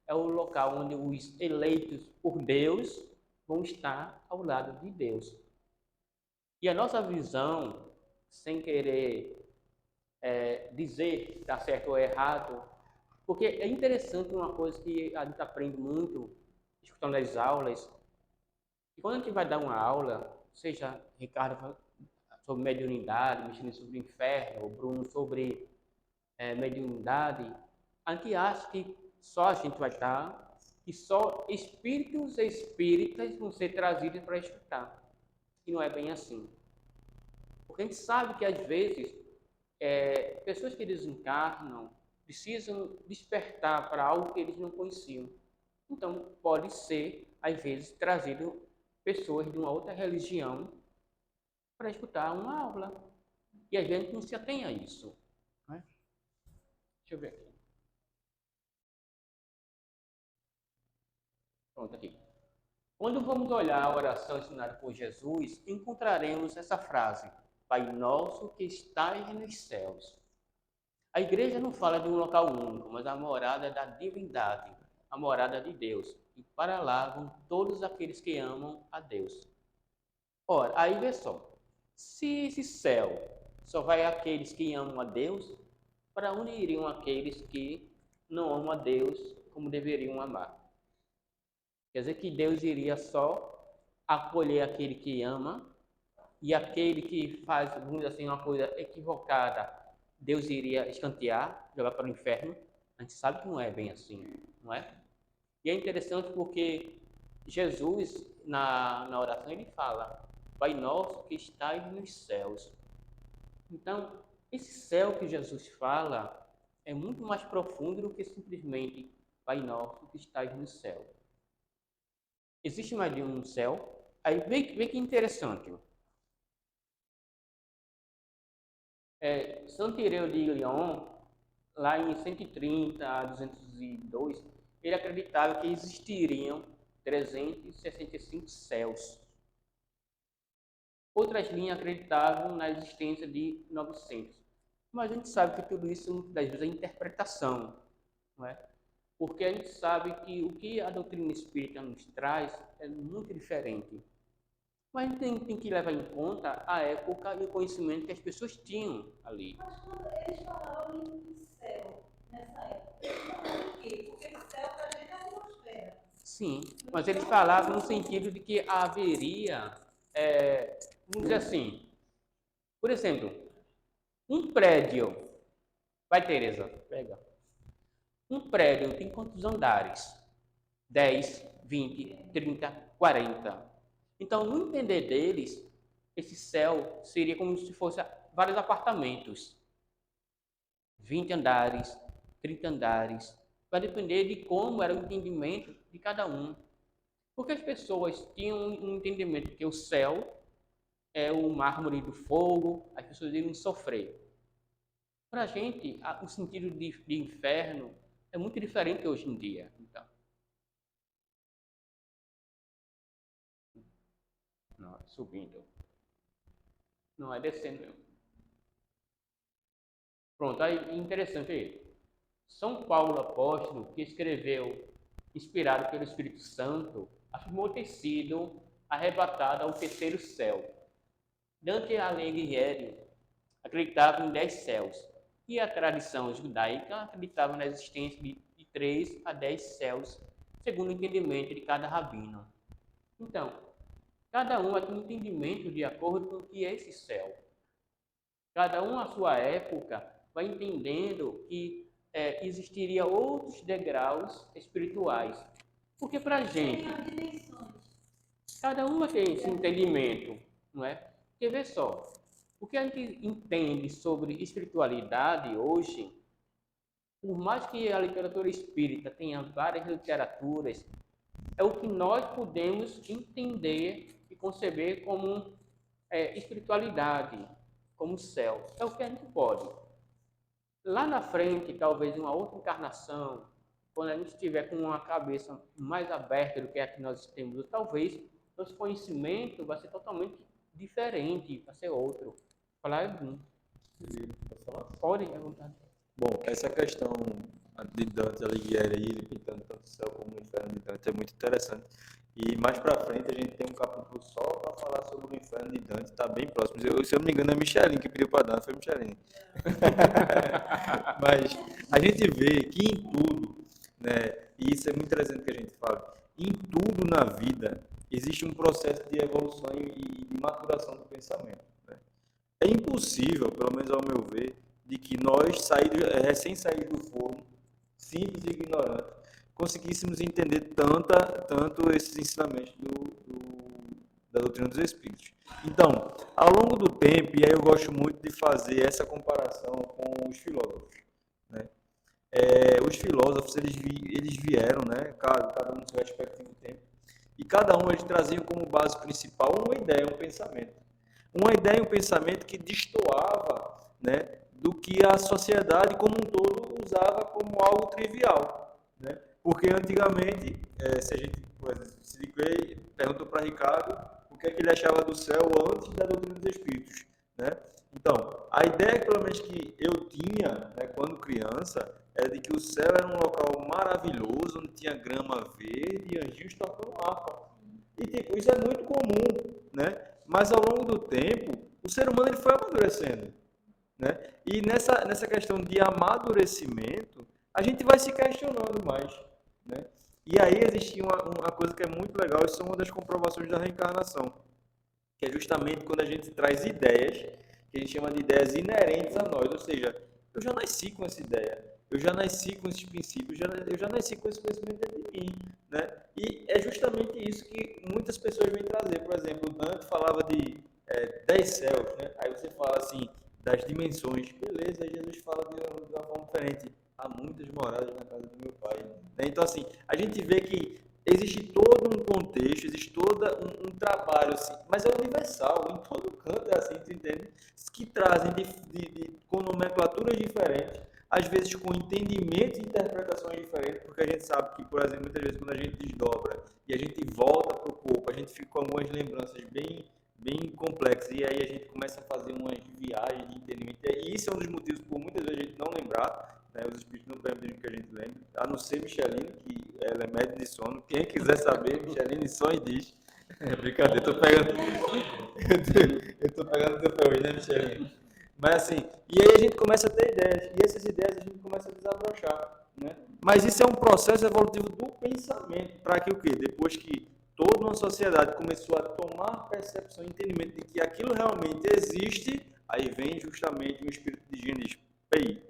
é o local onde os eleitos por Deus vão estar ao lado de Deus. E a nossa visão, sem querer dizer se está certo ou errado, porque é interessante uma coisa que a gente aprende muito, escutando as aulas, e quando a gente vai dar uma aula, seja Ricardo sobre mediunidade, mexendo sobre o inferno, ou Bruno sobre mediunidade, a gente acha que só a gente vai estar, que só espíritos espíritas vão ser trazidos para escutar. E não é bem assim. Porque a gente sabe que às vezes pessoas que desencarnam precisam despertar para algo que eles não conheciam. Então, pode ser, às vezes, trazido pessoas de uma outra religião para escutar uma aula. E a gente não se atém a isso. Né? Deixa eu ver aqui. Pronto, aqui. Quando vamos olhar a oração ensinada por Jesus, encontraremos essa frase: Pai nosso que estais nos céus. A igreja não fala de um local único, mas a morada da divindade, a morada de Deus. E para lá vão todos aqueles que amam a Deus. Ora, aí vê só. Se esse céu só vai aqueles que amam a Deus, para onde iriam aqueles que não amam a Deus como deveriam amar? Quer dizer que Deus iria só acolher aquele que ama e aquele que faz, vamos dizer assim, uma coisa equivocada, Deus iria escantear, jogar para o inferno. A gente sabe que não é bem assim, não é? E é interessante porque Jesus, na oração, ele fala: Pai nosso que estais nos céus. Então, esse céu que Jesus fala é muito mais profundo do que simplesmente Pai nosso que estais no céu. Existe mais de um céu. Aí vê que interessante. Santo Irineu de Lyon, lá em 130 a 202, ele acreditava que existiriam 365 céus. Outras linhas acreditavam na existência de 900. Mas a gente sabe que tudo isso, muitas das vezes, é interpretação, não é? Porque a gente sabe que o que a doutrina espírita nos traz é muito diferente. Mas a gente tem que levar em conta a época e o conhecimento que as pessoas tinham ali. Mas quando eles falavam em céu, nessa época, eles falavam o quê? Porque o céu para a gente é a atmosfera. Sim, mas eles falavam no sentido de que haveria, vamos dizer assim, por exemplo, um prédio, vai Tereza, pega. Um prédio tem quantos andares? 10, 20, 30, 40. Então, no entender deles, esse céu seria como se fosse vários apartamentos. 20 andares, 30 andares. Vai depender de como era o entendimento de cada um. Porque as pessoas tinham um entendimento que o céu é o mármore do fogo, as pessoas iriam sofrer. Para a gente, o sentido de inferno é muito diferente hoje em dia. Então, não, é subindo. Não, é descendo. Pronto, aí interessante aí. São Paulo apóstolo, que escreveu, inspirado pelo Espírito Santo, afirmou ter sido arrebatado ao terceiro céu. Dante Alighieri acreditava em 10 céus, e a tradição judaica acreditava na existência de 3 a 10 céus, segundo o entendimento de cada rabino. Então, cada um tem um entendimento de acordo com o que é esse céu. Cada um, à sua época, vai entendendo que existiria outros degraus espirituais. Porque para a gente, cada uma tem esse entendimento, não é? Porque vê só, o que a gente entende sobre espiritualidade hoje, por mais que a literatura espírita tenha várias literaturas, é o que nós podemos entender e conceber como espiritualidade, como céu. É o que a gente pode. Lá na frente, talvez uma outra encarnação, quando a gente estiver com uma cabeça mais aberta do que a que nós temos, talvez nosso conhecimento vai ser totalmente diferente, vai ser outro. Falar pode, à vontade. Bom, essa questão de Dante Alighieri, aí, ele pintando tanto o céu como o inferno de Dante, é muito interessante. E mais pra frente a gente tem um capítulo só para falar sobre o inferno de Dante, está bem próximo. Se eu não me engano, é Michelin que pediu para Dante, foi Michelin. Mas a gente vê que em tudo, né, e isso é muito interessante que a gente fala, em tudo na vida existe um processo de evolução e de maturação do pensamento. Né? É impossível, pelo menos ao meu ver, de que nós, recém-saídos do forno, simples e ignorantes, conseguíssemos entender tanto esses ensinamentos da doutrina dos Espíritos. Então, ao longo do tempo, e aí eu gosto muito de fazer essa comparação com os filósofos, né? Os filósofos, eles vieram, né? Cada um no seu respectivo tempo, e cada um eles traziam como base principal uma ideia, um pensamento. Uma ideia e um pensamento que destoava, né, do que a sociedade como um todo usava como algo trivial, né? Porque antigamente, se a gente, por exemplo, se Ricoeur perguntou para Ricardo o que é que ele achava do céu antes da doutrina dos espíritos, né? Então, a ideia, pelo menos que eu tinha, né, quando criança, era de que o céu era um local maravilhoso, onde tinha grama verde e anjinhos tocando harpa. E tipo, isso é muito comum, né? Mas ao longo do tempo, o ser humano ele foi amadurecendo, né? E nessa questão de amadurecimento, a gente vai se questionando mais, né? E aí existe uma coisa que é muito legal, isso é uma das comprovações da reencarnação, que é justamente quando a gente traz ideias, que a gente chama de ideias inerentes a nós, ou seja, eu já nasci com essa ideia, eu já nasci com esses princípios, eu já nasci com esse conhecimento dentro de mim, né? E é justamente isso que muitas pessoas vêm trazer. Por exemplo, o Dante falava de 10 céus, né? Aí você fala assim, das dimensões, beleza, aí Jesus fala de uma forma diferente, há muitas moradas na casa do meu pai, né? Então assim, a gente vê que existe todo um contexto, existe todo um trabalho, assim, mas é universal, em todo canto é assim, tu entende? Que trazem com nomenclaturas diferentes, às vezes com entendimentos e interpretações diferentes, porque a gente sabe que, por exemplo, muitas vezes quando a gente desdobra e a gente volta para o corpo, a gente fica com algumas lembranças bem complexas, e aí a gente começa a fazer umas viagens de entendimento, e isso é um dos motivos por muitas vezes a gente não lembrar, né? Os espíritos não permitem que a gente lembre, a não ser Micheline, que ela é médium de sono. Quem quiser saber, Micheline sonha e diz. Brincadeira, eu tô pegando teu pé hoje, né, Micheline? Mas assim, e aí a gente começa a ter ideias, e essas ideias a gente começa a desabrochar, né? Mas isso é um processo evolutivo do pensamento, para que o quê? Depois que toda uma sociedade começou a tomar percepção e entendimento de que aquilo realmente existe, aí vem justamente um espírito de gênio e diz, peraí,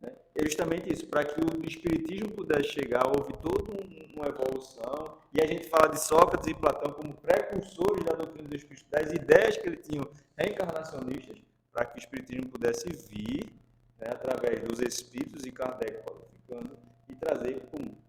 né? É justamente isso, para que o espiritismo pudesse chegar, houve toda uma evolução, e a gente fala de Sócrates e Platão como precursores da doutrina do espírito, das ideias que eles tinham reencarnacionistas, para que o espiritismo pudesse vir, né, através dos espíritos e Kardec qualificando e trazer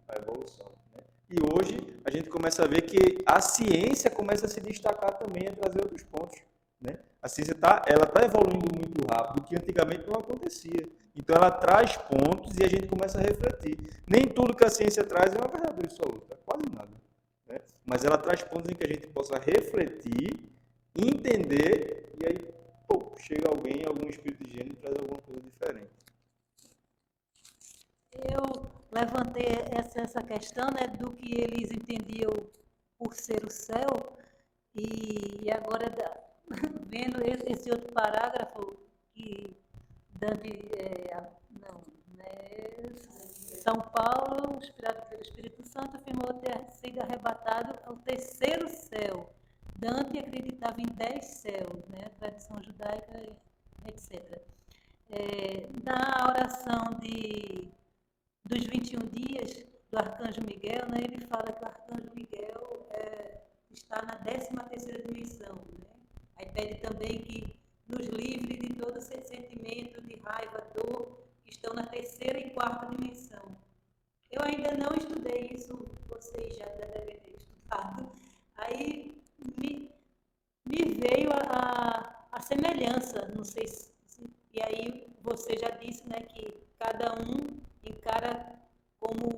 a evolução. Né? E hoje a gente começa a ver que a ciência começa a se destacar também, a trazer outros pontos. Né? A ciência ela está evoluindo muito rápido, o que antigamente não acontecia. Então ela traz pontos e a gente começa a refletir. Nem tudo que a ciência traz é uma verdade absoluta, quase nada. Né? Mas ela traz pontos em que a gente possa refletir, entender, e aí chega algum espírito de gênio e traz alguma coisa diferente. Eu levantei essa questão, né, do que eles entendiam por ser o céu, e agora, vendo esse outro parágrafo, que Dante, São Paulo, inspirado pelo Espírito Santo, afirmou ter sido arrebatado ao terceiro céu. Dante acreditava em 10 céus, né? Tradição judaica, etc. Na oração dos 21 dias do Arcanjo Miguel, né, ele fala que o Arcanjo Miguel está na 13ª dimensão. Né? Aí pede também que nos livre de todo sentimento de raiva, dor, que estão na 3ª e 4ª dimensão. Eu ainda não estudei isso, vocês já devem ter estudado. Aí me me veio a semelhança, não sei e aí você já disse, né, que cada um encara como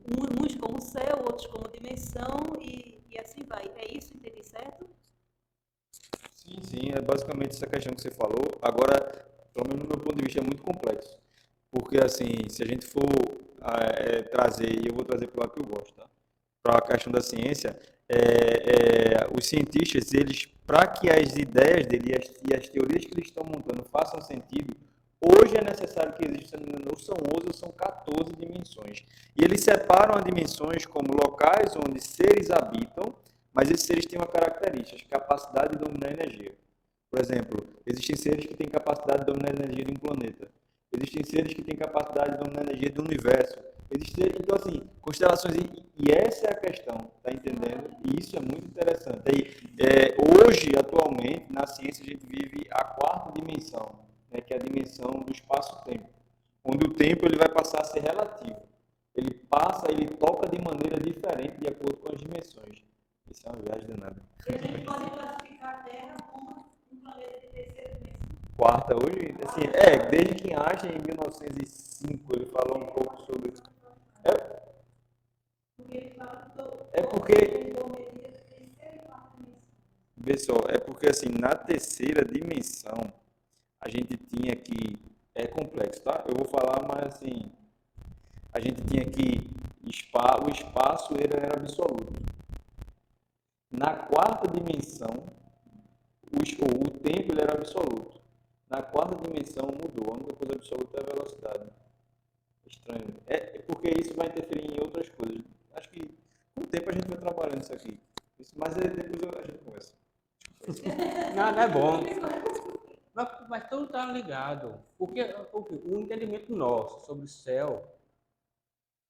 uns como céu, outros como dimensão e assim vai. É isso, entendi certo? Sim, sim, é basicamente essa questão que você falou. Agora, pelo menos do meu ponto de vista, é muito complexo. Porque, assim, se a gente for trazer, e eu vou trazer para o lado que eu gosto, tá? Para a questão da ciência, os cientistas, eles, para que as ideias dele e as teorias que eles estão montando façam sentido, hoje é necessário que existam, ou são 11 ou são 14 dimensões. E eles separam as dimensões como locais onde seres habitam, mas esses seres têm uma característica, capacidade de dominar a energia. Por exemplo, existem seres que têm capacidade de dominar a energia de um planeta. Existem seres que têm capacidade de dominar a energia do universo. Então, assim, constelações, e essa é a questão, tá entendendo? E isso é muito interessante. Hoje, atualmente, na ciência, a gente vive a quarta dimensão, né, que é a dimensão do espaço-tempo, onde o tempo ele vai passar a ser relativo. Ele toca de maneira diferente de acordo com as dimensões. Isso é uma viagem danada. E a gente pode classificar a Terra como um planeta de terceira dimensão. Quarta hoje, assim, desde que Einstein, em 1905, ele falou um pouco sobre... Porque ele fala É porque, vê só, é porque assim, na terceira dimensão, a gente tinha que, é complexo, tá? Eu vou falar, mas assim, a gente tinha que, o espaço era absoluto. Na quarta dimensão, o tempo ele era absoluto. Na quarta dimensão mudou, a única coisa absoluta é a velocidade. Estranho. É porque isso vai interferir em outras coisas. Acho que com o tempo a gente vai trabalhando isso aqui. Mas depois a gente conversa. Nada é bom. Mas tudo está ligado. Porque o entendimento nosso sobre o céu,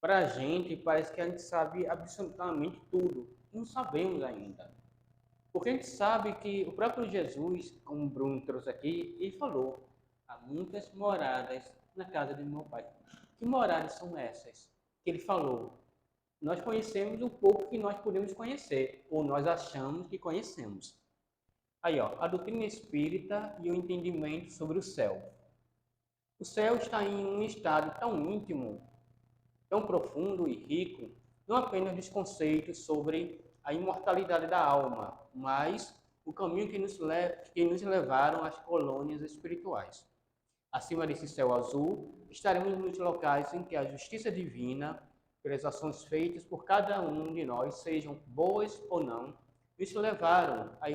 para a gente, parece que a gente sabe absolutamente tudo. Não sabemos ainda. Porque a gente sabe que o próprio Jesus, como o Bruno trouxe aqui, ele falou: há muitas moradas na casa de meu pai. Que moradas são essas? Que ele falou. Nós conhecemos o pouco que nós podemos conhecer, ou nós achamos que conhecemos. Aí, ó, a doutrina espírita e o entendimento sobre o céu. O céu está em um estado tão íntimo, tão profundo e rico, não apenas dos conceitos sobre a imortalidade da alma, mas o caminho que nos levaram às colônias espirituais. Acima desse céu azul, estaremos nos locais em que a justiça divina, pelas ações feitas por cada um de nós, sejam boas ou não, nos levaram a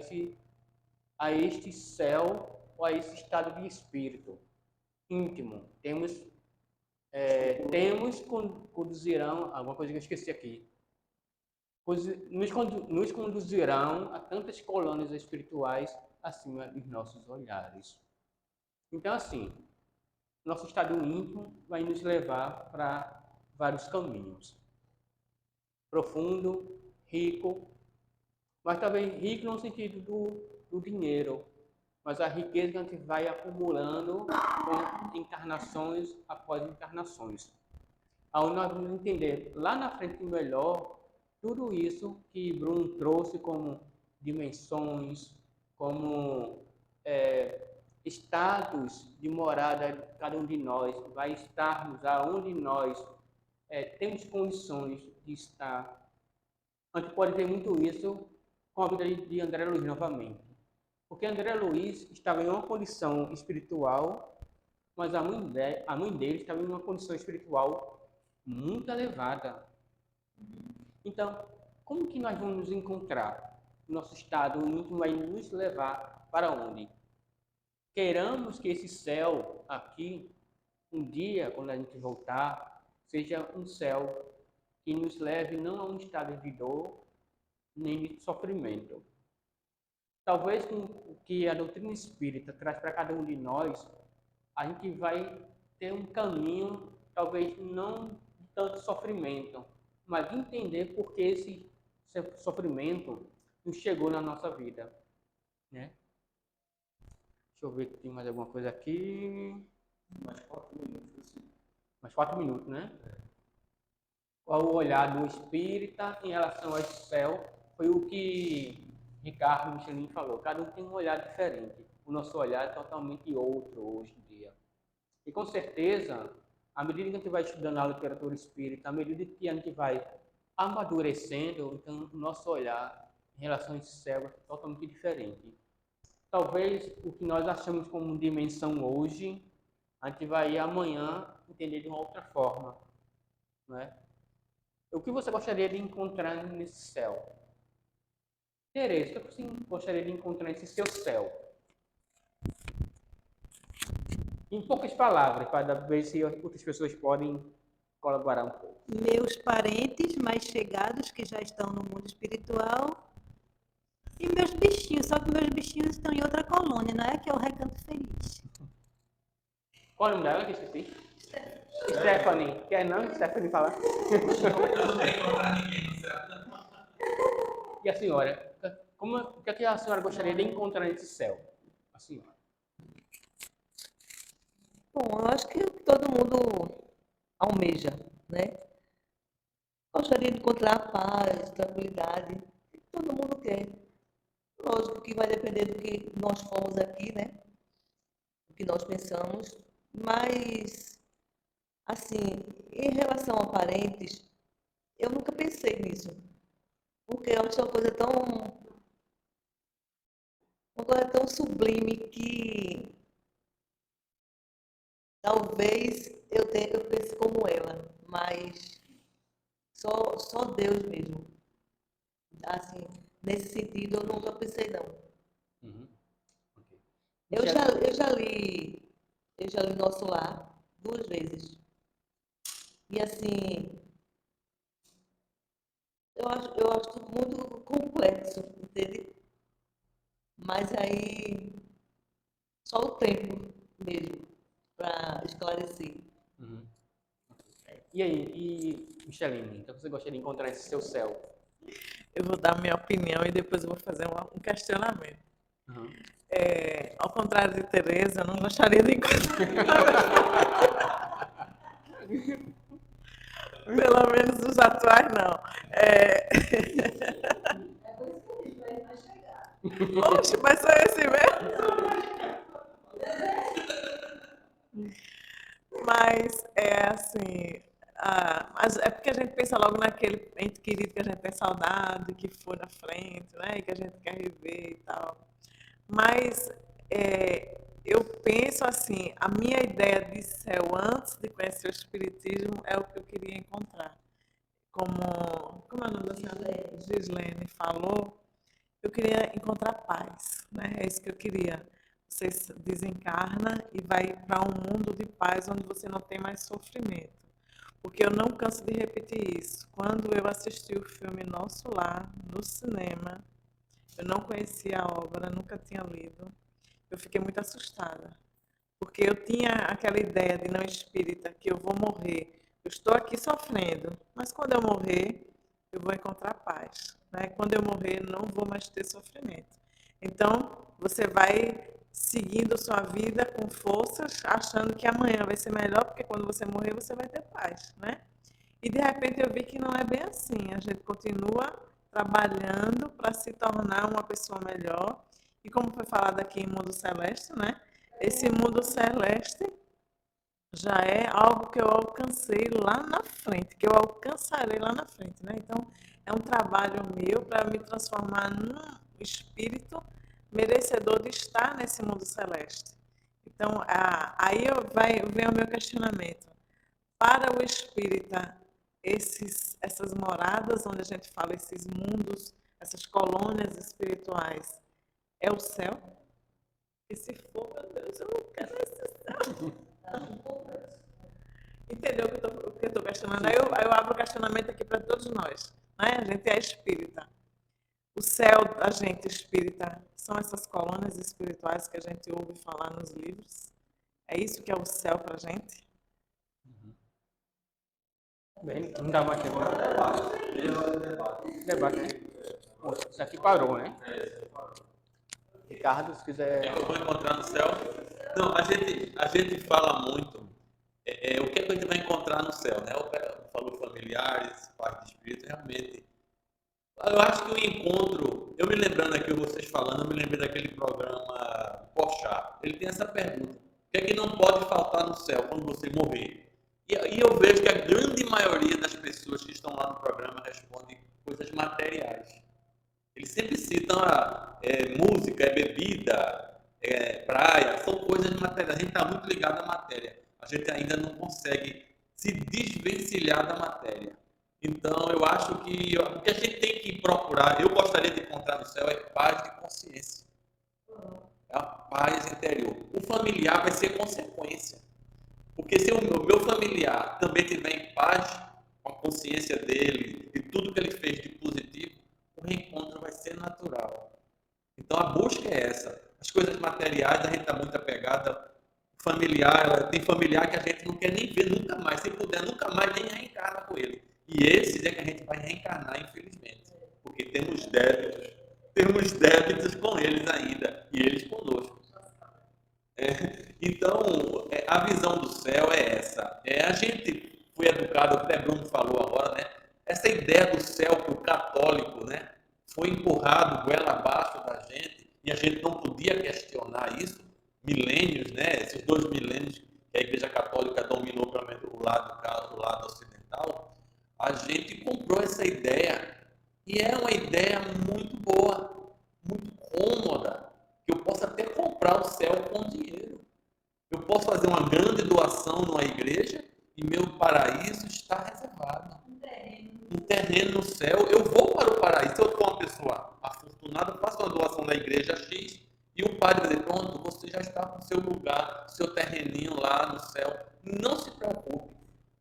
este céu ou a esse estado de espírito íntimo. Conduzirão, alguma coisa que eu esqueci aqui, nos conduzirão a tantas colônias espirituais acima dos nossos olhares. Então, assim, nosso estado íntimo vai nos levar para vários caminhos. Profundo, rico, mas também rico no sentido do dinheiro, mas a riqueza que a gente vai acumulando com encarnações após encarnações. Aí nós vamos entender lá na frente melhor tudo isso que Bruno trouxe como dimensões, como status de morada de cada um de nós, vai estarmos aonde nós temos condições de estar. A gente pode ver muito isso com a vida de André Luiz novamente. Porque André Luiz estava em uma condição espiritual, mas a mãe dele estava em uma condição espiritual muito elevada. Então, como que nós vamos nos encontrar? O nosso estado íntimo vai nos levar para onde? Queiramos que esse céu aqui, um dia, quando a gente voltar, seja um céu que nos leve não a um estado de dor, nem de sofrimento. Talvez com o que a doutrina espírita traz para cada um de nós, a gente vai ter um caminho, talvez não de tanto sofrimento, mas de entender por que esse sofrimento nos chegou na nossa vida, né? Deixa eu ver se tem mais alguma coisa aqui. Mais 4 minutos. Mais 4 minutos, né? Qual o olhar do espírita em relação ao céu? Foi o que Ricardo Michelin falou, cada um tem um olhar diferente. O nosso olhar é totalmente outro hoje em dia. E com certeza, à medida que a gente vai estudando a literatura espírita, à medida que a gente vai amadurecendo, então o nosso olhar em relação a esse céu é totalmente diferente. Talvez o que nós achamos como dimensão hoje, a gente vai amanhã entender de uma outra forma, não é? O que você gostaria de encontrar nesse céu? Tereza, o que você gostaria de encontrar nesse seu céu? Em poucas palavras, para ver se outras pessoas podem colaborar um pouco. Meus parentes mais chegados que já estão no mundo espiritual e meus bichinhos, só que meus bichinhos estão em outra colônia, não é? Que é o Recanto Feliz. Qual é o nome dela que eu esqueci? Stephanie. Quer não? Stephanie falar? Eu não tenho encontrar ninguém no céu. E a senhora? O que a senhora gostaria de encontrar nesse céu? A senhora. Bom, eu acho que todo mundo almeja, né? Gostaria de encontrar paz, tranquilidade. Todo mundo quer. Lógico que vai depender do que nós fomos aqui, né? Do que nós pensamos. Mas, assim, em relação a parentes, eu nunca pensei nisso. Porque eu acho uma coisa tão sublime que talvez eu pense como ela, mas só Deus mesmo. Assim, nesse sentido, eu nunca pensei, não. Uhum. Okay. Eu já li Nosso Lar 2 vezes. E assim, eu acho tudo muito complexo, entende? Mas aí, só o tempo mesmo para esclarecer. Uhum. E aí, Micheline, o que você gostaria de encontrar nesse seu céu? Eu vou dar minha opinião e depois eu vou fazer um questionamento. Uhum. Ao contrário de Tereza, eu não gostaria de encontrar. Pelo menos os atuais, não. Oxe, mas só esse mesmo? Mas é assim. Mas é porque a gente pensa logo naquele ente querido que a gente tem saudade, que foi na frente, né? E que a gente quer rever e tal. Mas eu penso assim, a minha ideia de céu antes de conhecer o Espiritismo é o que eu queria encontrar. Como é o nome da senhora? Gislene falou, eu queria encontrar paz, né? É isso que eu queria. Você desencarna e vai para um mundo de paz onde você não tem mais sofrimento. Porque eu não canso de repetir isso. Quando eu assisti o filme Nosso Lar no cinema, eu não conhecia a obra, nunca tinha lido. Eu fiquei muito assustada, porque eu tinha aquela ideia de não espírita, que eu vou morrer. Eu estou aqui sofrendo, mas quando eu morrer, eu vou encontrar paz. Né? Quando eu morrer, não vou mais ter sofrimento. Então, você vai seguindo sua vida com forças, achando que amanhã vai ser melhor, porque quando você morrer, você vai ter paz. Né? E, de repente, eu vi que não é bem assim. A gente continua trabalhando para se tornar uma pessoa melhor. E como foi falado aqui em Mundo Celeste, né? Esse mundo celeste já é algo que eu alcancei lá na frente, que eu alcançarei lá na frente, né? Então, é um trabalho meu para me transformar num espírito merecedor de estar nesse mundo celeste. Então, aí vem o meu questionamento. Para o espírita, essas moradas onde a gente fala, esses mundos, essas colônias espirituais, é o céu? E se for, meu Deus, eu não quero esse céu. Entendeu o que eu estou questionando? Aí eu abro o questionamento aqui para todos nós. Né? A gente é espírita. O céu da gente espírita são essas colônias espirituais que a gente ouve falar nos livros? É isso que é o céu para a gente? Bem, não dá mais tempo. Debate, né? Pô, isso aqui parou, né? Ricardo, se quiser. É que eu vou encontrar no céu? Não, a gente fala muito o que é que a gente vai encontrar no céu, né? O cara falou familiares, parte de espírito, realmente. Eu acho que o encontro Eu me lembrando aqui, vocês falando, eu me lembrei daquele programa Porchat. Ele tem essa pergunta: o que é que não pode faltar no céu quando você morrer? E eu vejo que a grande maioria das pessoas que estão lá no programa respondem coisas materiais. Eles sempre citam música, bebida, praia, são coisas materiais. A gente está muito ligado à matéria. A gente ainda não consegue se desvencilhar da matéria. Então, eu acho que o que a gente tem que procurar, eu gostaria de encontrar no céu, é paz de consciência. É a paz interior. O familiar vai ser consequência. Porque se o meu familiar também estiver em paz com a consciência dele e tudo que ele fez de positivo, o reencontro vai ser natural. Então a busca é essa. As coisas materiais, a gente está muito apegada. Familiar, tem familiar que a gente não quer nem ver nunca mais. Se puder, nunca mais nem reencarna com ele. E esses é que a gente vai reencarnar, infelizmente. Porque temos débitos com eles ainda. E eles conosco. Então, a visão do céu é essa. A gente foi educado, até Bruno falou agora, né? Essa ideia do céu que o católico, né, foi empurrado goela abaixo da gente e a gente não podia questionar isso. Milênios, né? Esses 2 milênios que a Igreja Católica dominou pelo menos o lado ocidental, a gente comprou essa ideia e é uma ideia muito boa, muito cômoda, que eu posso até comprar o céu com dinheiro. Eu posso fazer uma grande doação numa igreja e meu paraíso está reservado. Um terreno no céu, eu vou para o paraíso. Se eu for uma pessoa afortunada, eu faço uma doação na igreja X e o padre vai dizer: pronto, você já está com o seu lugar, seu terreninho lá no céu. Não se preocupe.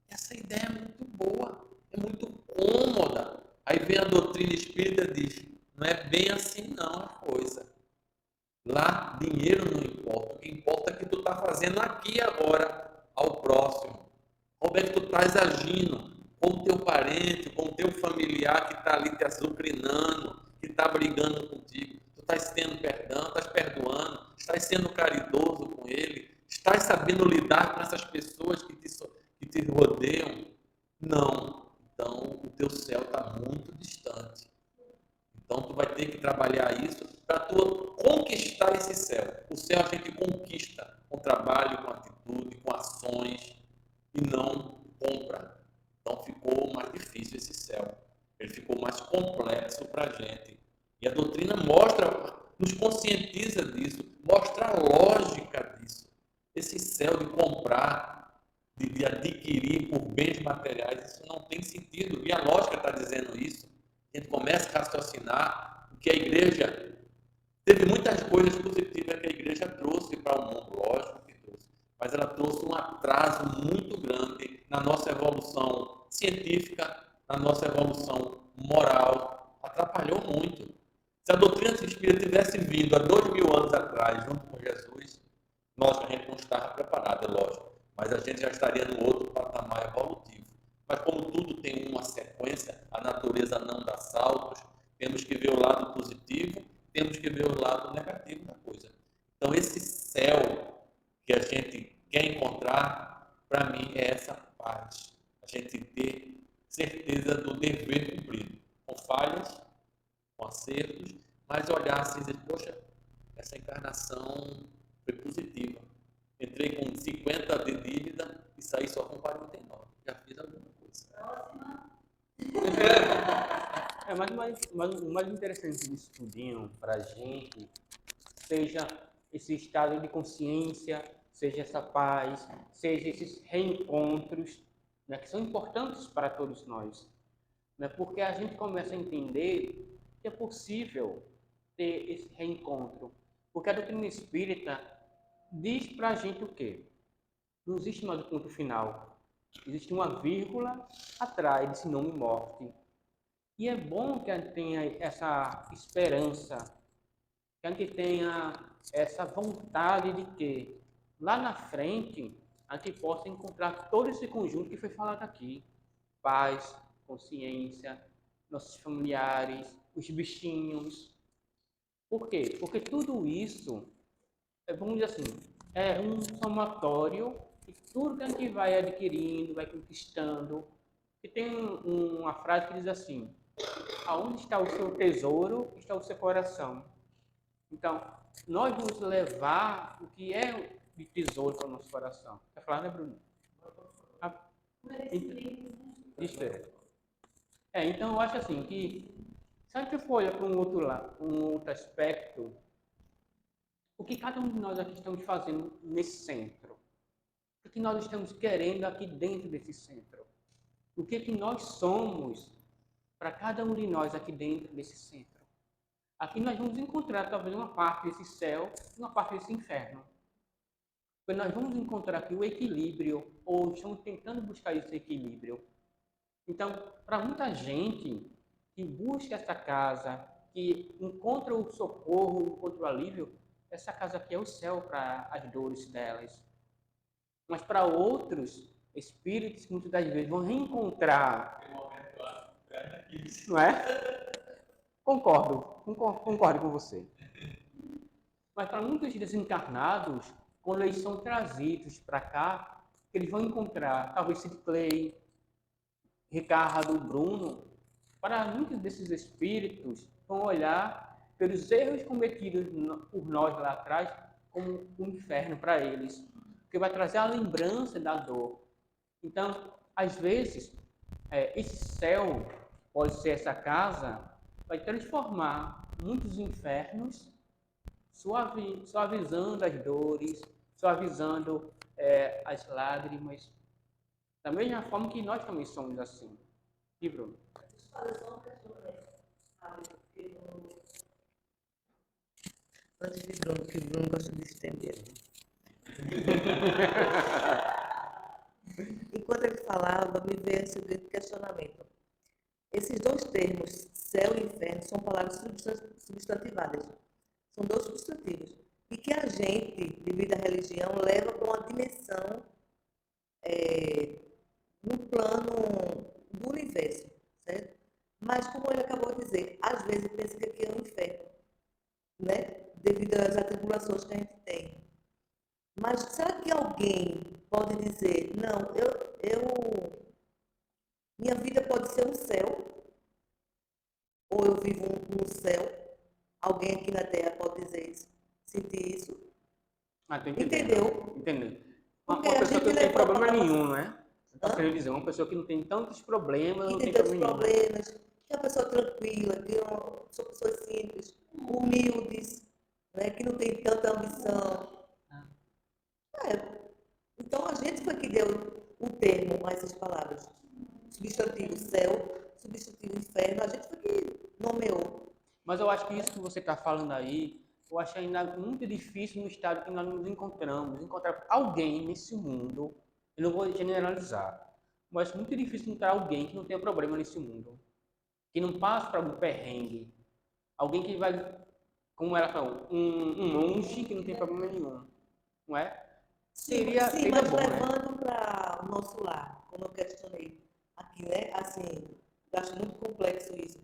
Essa ideia é muito boa, é muito cômoda. Aí vem a doutrina espírita e diz: não é bem assim não a coisa. Lá, dinheiro não importa. O que importa é que tu está fazendo aqui e agora ao próximo. Como é que tu estás agindo com o teu parente, com o teu familiar que está ali te azucrinando, que está brigando contigo? Tu estás tendo perdão, estás perdoando, estás sendo caridoso com ele, estás sabendo lidar com essas pessoas que te rodeiam? Não. Então, o teu céu está muito distante. Então, tu vai ter que trabalhar isso para tu conquistar esse céu. O céu a gente conquista com trabalho, com atitude, com ações e não compra. Então, ficou mais difícil esse céu. Ele ficou mais complexo para a gente. E a doutrina nos conscientiza disso, mostra a lógica disso. Esse céu de comprar, de adquirir por bens materiais, isso não tem sentido. E a lógica está dizendo isso. A gente começa a raciocinar que a igreja teve muitas coisas positivas que a igreja trouxe para o mundo, lógico que trouxe, mas ela trouxe um atraso muito grande na nossa evolução científica, na nossa evolução moral, atrapalhou muito. Se a doutrina espírita tivesse vindo há 2000 anos atrás, junto com Jesus, a gente não estava preparado, é lógico, mas a gente já estaria no outro patamar evolutivo. Mas como tudo tem uma sequência, a natureza não dá saltos, temos que ver o lado positivo, temos que ver o lado negativo da coisa. Então, esse céu que a gente quer encontrar, para mim, é essa paz. A gente ter certeza do dever cumprido, com falhas, com acertos, mas olhar assim e dizer: poxa, essa encarnação foi positiva. Entrei com 50 de dívida e saí só com 49. Já fiz alguma coisa. Mas o mais interessante disso tudinho para a gente, seja esse estado de consciência, seja essa paz, seja esses reencontros, né, que são importantes para todos nós, né, porque a gente começa a entender que é possível ter esse reencontro, porque a doutrina espírita diz para a gente o quê? Não existe mais o ponto final, existe uma vírgula atrás desse nome morte. E é bom que a gente tenha essa esperança, que a gente tenha essa vontade de que lá na frente a gente possa encontrar todo esse conjunto que foi falado aqui: paz, consciência, nossos familiares, os bichinhos. Por quê? Porque tudo isso, vamos dizer assim, é um somatório de tudo que a gente vai adquirindo, vai conquistando. E tem uma frase que diz assim: aonde está o seu tesouro, está o seu coração. Então, nós vamos levar o que é de tesouro para o nosso coração. Quer falar, né, Bruno? Isso é. Então, eu acho assim que, se a gente for olhar para um outro lado, um outro aspecto, o que cada um de nós aqui estamos fazendo nesse centro? O que nós estamos querendo aqui dentro desse centro? O que nós somos para cada um de nós aqui dentro desse centro? Aqui nós vamos encontrar talvez uma parte desse céu e uma parte desse inferno. Porque nós vamos encontrar aqui o equilíbrio, ou estamos tentando buscar esse equilíbrio. Então, para muita gente que busca essa casa, que encontra o socorro, encontra o alívio, essa casa aqui é o céu para as dores delas. Mas para outros espíritos que muitas das vezes vão reencontrar, não é? Concordo com você. Mas para muitos desencarnados, quando eles são trazidos para cá, eles vão encontrar talvez Sid Clay, Ricardo, Bruno. Para muitos desses espíritos, vão olhar pelos erros cometidos por nós lá atrás como um inferno para eles, porque vai trazer a lembrança da dor. Então, às vezes, esse céu, pode ser essa casa, vai transformar muitos infernos, suavizando as dores, suavizando as lágrimas, da mesma forma que nós também somos assim. E Bruno? Antes de Bruno, que Bruno gosta de estender. Enquanto ele falava, me veio esse seguinte questionamento. Esses dois termos, céu e inferno, são palavras substantivadas. São dois substantivos. E que a gente, devido à religião, leva para uma dimensão no plano do universo, certo? Mas, como ele acabou de dizer, às vezes pensa que aqui é um inferno, né? Devido às atribulações que a gente tem. Mas será que alguém pode dizer, não, minha vida pode ser um céu, ou eu vivo no céu? Alguém aqui na Terra pode dizer isso, sentir isso? Entendeu? Entendeu? Uma Porque a pessoa gente que não tem levou problema pra- nenhum, não é? Está querendo dizer, uma pessoa que não tem tantos problemas, Que não tem tem tantos problema nenhum. problemas, que é uma pessoa tranquila, são pessoas simples, humildes, né, que não tem tanta ambição. Então a gente foi que deu o termo a essas palavras. Substantivo céu, substantivo inferno, a gente foi que nomeou. Mas eu acho que isso que você está falando aí, eu acho ainda muito difícil no estado que nós nos encontramos. Encontrar alguém nesse mundo, eu não vou generalizar, mas muito difícil encontrar alguém que não tenha problema nesse mundo, que não passe por algum perrengue. Alguém que vai, como ela falou, um monge que não tem problema nenhum, não é? Seria mas bom, né? levando para o nosso lar, como eu questionei aqui, né? Assim, eu acho muito complexo isso.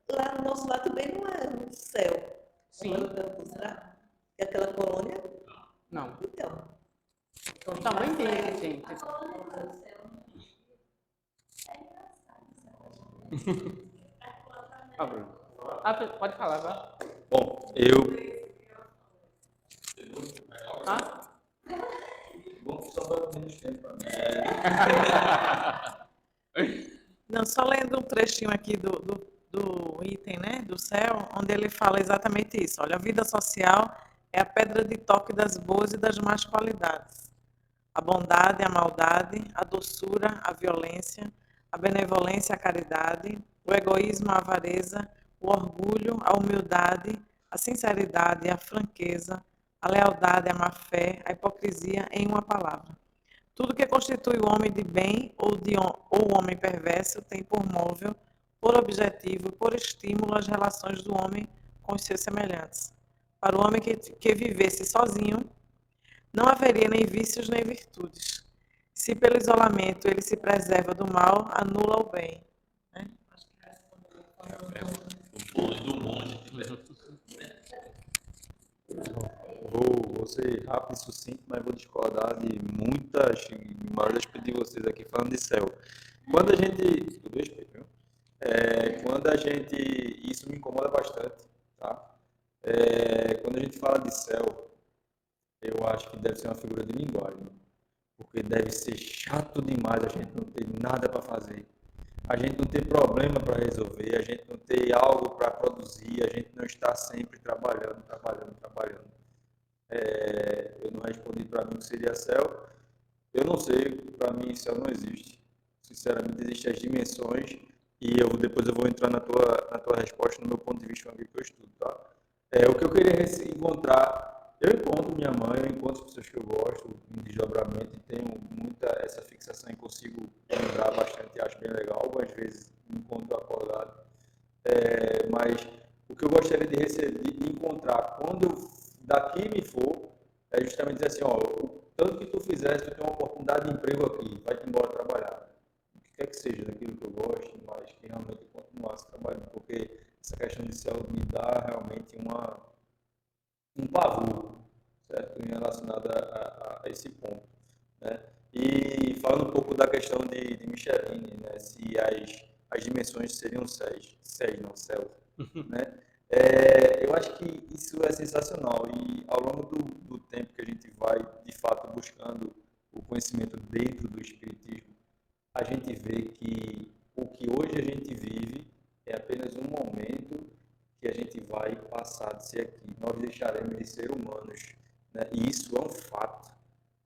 Lá no nosso lar também não é um céu. Sim. Será? É aquela colônia? Não. Então, Também tem. Bruno. Pode falar, vai. Bom, eu. Bom, só para menos tempo. Não, só lendo um trechinho aqui do item, né, do céu, onde ele fala exatamente isso. Olha, a vida social é a pedra de toque das boas e das más qualidades. A bondade, a maldade, a doçura, a violência, a benevolência, a caridade, o egoísmo, a avareza, o orgulho, a humildade, a sinceridade, a franqueza, a lealdade, a má-fé, a hipocrisia, em uma palavra. Tudo que constitui o homem de bem ou o homem perverso tem por móvel, por objetivo e por estímulo as relações do homem com os seus semelhantes. Para o homem que vivesse sozinho, não haveria nem vícios nem virtudes. Se pelo isolamento ele se preserva do mal, anula o bem. Né? Do monge. Vou ser rápido e sucinto, mas vou discordar de muitas, maioria das de vocês aqui falando de céu. Quando a gente. Quando a fala de céu, eu acho que deve ser uma figura de linguagem, porque deve ser chato demais a gente não ter nada para fazer, a gente não ter problema para resolver, a gente não ter algo para produzir, a gente não estar sempre trabalhando. Eu não respondi para mim o que seria céu. Eu não sei, para mim céu não existe. Sinceramente, existem as dimensões e depois eu vou entrar na tua resposta no meu ponto de vista que eu estudo, tá? O que eu queria encontrar, eu encontro minha mãe, eu encontro as pessoas que eu gosto em desdobramento e tenho muita essa fixação e consigo lembrar bastante, acho bem legal. Algumas vezes me encontro acordado, mas o que eu gostaria de encontrar quando eu daqui me for é justamente dizer assim, ó, o tanto que tu fizeste, tu tem uma oportunidade de emprego aqui, vai-te embora trabalhar. O que quer que seja daquilo que eu gosto, mas que realmente eu continuasse trabalhando, porque essa questão de céu me dá realmente um pavor, certo? Relacionado a esse ponto, né? E falando um pouco da questão de Michelin, né? Se as dimensões seriam céus, né? Eu acho que isso é sensacional e ao longo do tempo que a gente vai, de fato, buscando o conhecimento dentro do Espiritismo, a gente vê que o que hoje a gente vive é apenas um momento que a gente vai passar de ser aqui. Nós deixaremos de ser humanos, né? E isso é um fato,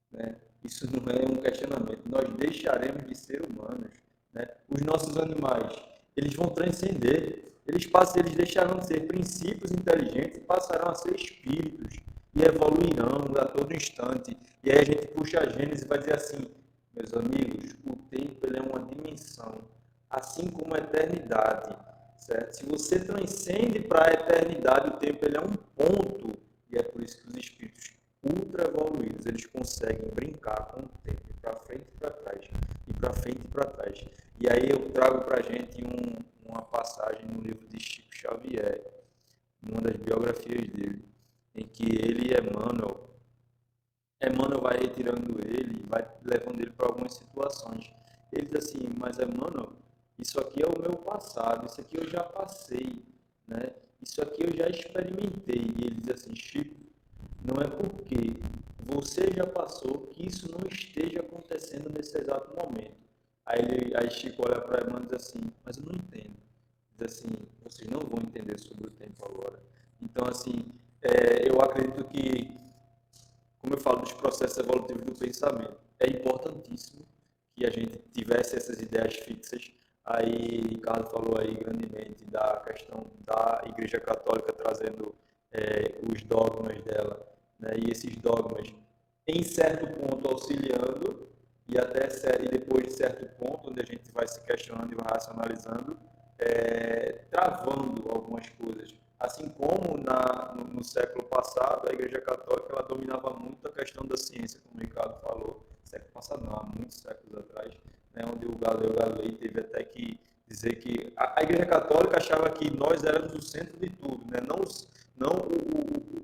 né? Isso não é um questionamento. Nós deixaremos de ser humanos, né? Os nossos animais, eles vão transcender. Eles deixarão de ser princípios inteligentes e passarão a ser espíritos e evoluirão a todo instante. E aí a gente puxa a Gênesis e vai dizer assim, meus amigos, o tempo ele é uma dimensão, assim como a eternidade, certo? Se você transcende para a eternidade, o tempo ele é um ponto, e é por isso que os espíritos ultra evoluídos, eles conseguem brincar com o tempo, para frente e para trás, e para frente e para trás. E aí eu trago para a gente uma passagem no livro de Chico Xavier, numa das biografias dele, em que ele e Emmanuel vai retirando ele, vai levando ele para algumas situações. Ele diz assim, mas Emmanuel, isso aqui é o meu passado, isso aqui eu já passei, né? Isso aqui eu já experimentei. E ele diz assim, Chico, não é porque você já passou que isso não esteja acontecendo nesse exato momento. Aí Chico olha para Emmanuel e diz assim, mas eu não entendo. Diz assim, vocês não vão entender sobre o tempo agora. Então, assim, eu acredito que, como eu falo dos processos evolutivos do pensamento, é importantíssimo que a gente tivesse essas ideias fixas. Aí Ricardo falou aí grandemente da questão da Igreja Católica trazendo os dogmas dela, né? E esses dogmas, em certo ponto, auxiliando, e depois de certo ponto, onde a gente vai se questionando e vai racionalizando, travando algumas coisas. Assim como no século passado, a Igreja Católica ela dominava muito a questão da ciência, como o Ricardo falou, século passado não, há muitos séculos atrás, né, onde o Galileu Galilei teve até que dizer que a Igreja Católica achava que nós éramos o centro de tudo, né?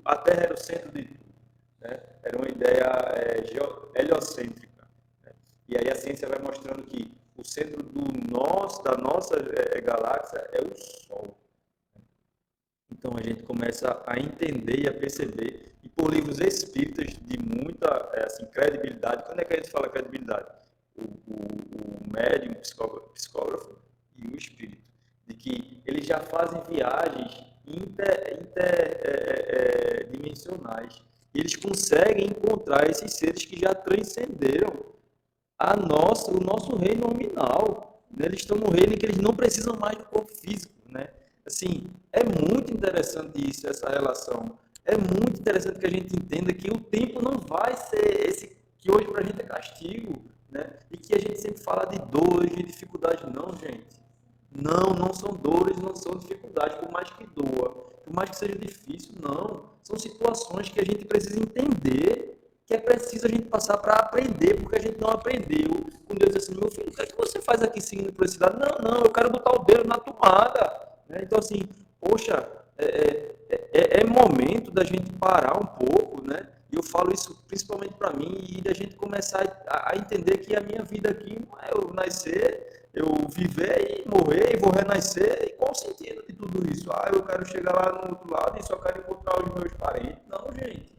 A Terra era o centro de tudo, né? Era uma ideia heliocêntrica, né? E aí a ciência vai mostrando que o centro da nossa galáxia é o Sol. Então a gente começa a entender e a perceber, e por livros espíritas de muita credibilidade. Quando é que a gente fala credibilidade? O médium, o psicógrafo e o espírito, de que eles já fazem viagens interdimensionais e eles conseguem encontrar esses seres que já transcenderam o nosso reino nominal, né? Eles estão no reino em que eles não precisam mais do corpo físico, né? Assim, é muito interessante isso, essa relação. É muito interessante que a gente entenda que o tempo não vai ser esse que hoje para a gente é castigo, né? E que a gente sempre fala de dores, de dificuldades. Não, gente. Não são dores, não são dificuldades, por mais que doa, por mais que seja difícil, não. São situações que a gente precisa entender, que é preciso a gente passar para aprender, porque a gente não aprendeu. Quando Deus diz assim, meu filho, o que é que você faz aqui seguindo por esse lado? Não, eu quero botar o dedo na tomada. Né? Então, assim, poxa, é momento da gente parar um pouco, né? E eu falo isso principalmente para mim, e da gente começar a entender que a minha vida aqui não é eu nascer, eu viver e morrer, e vou renascer, e qual bom sentido de tudo isso. Ah, eu quero chegar lá no outro lado e só quero encontrar os meus parentes. Não, gente.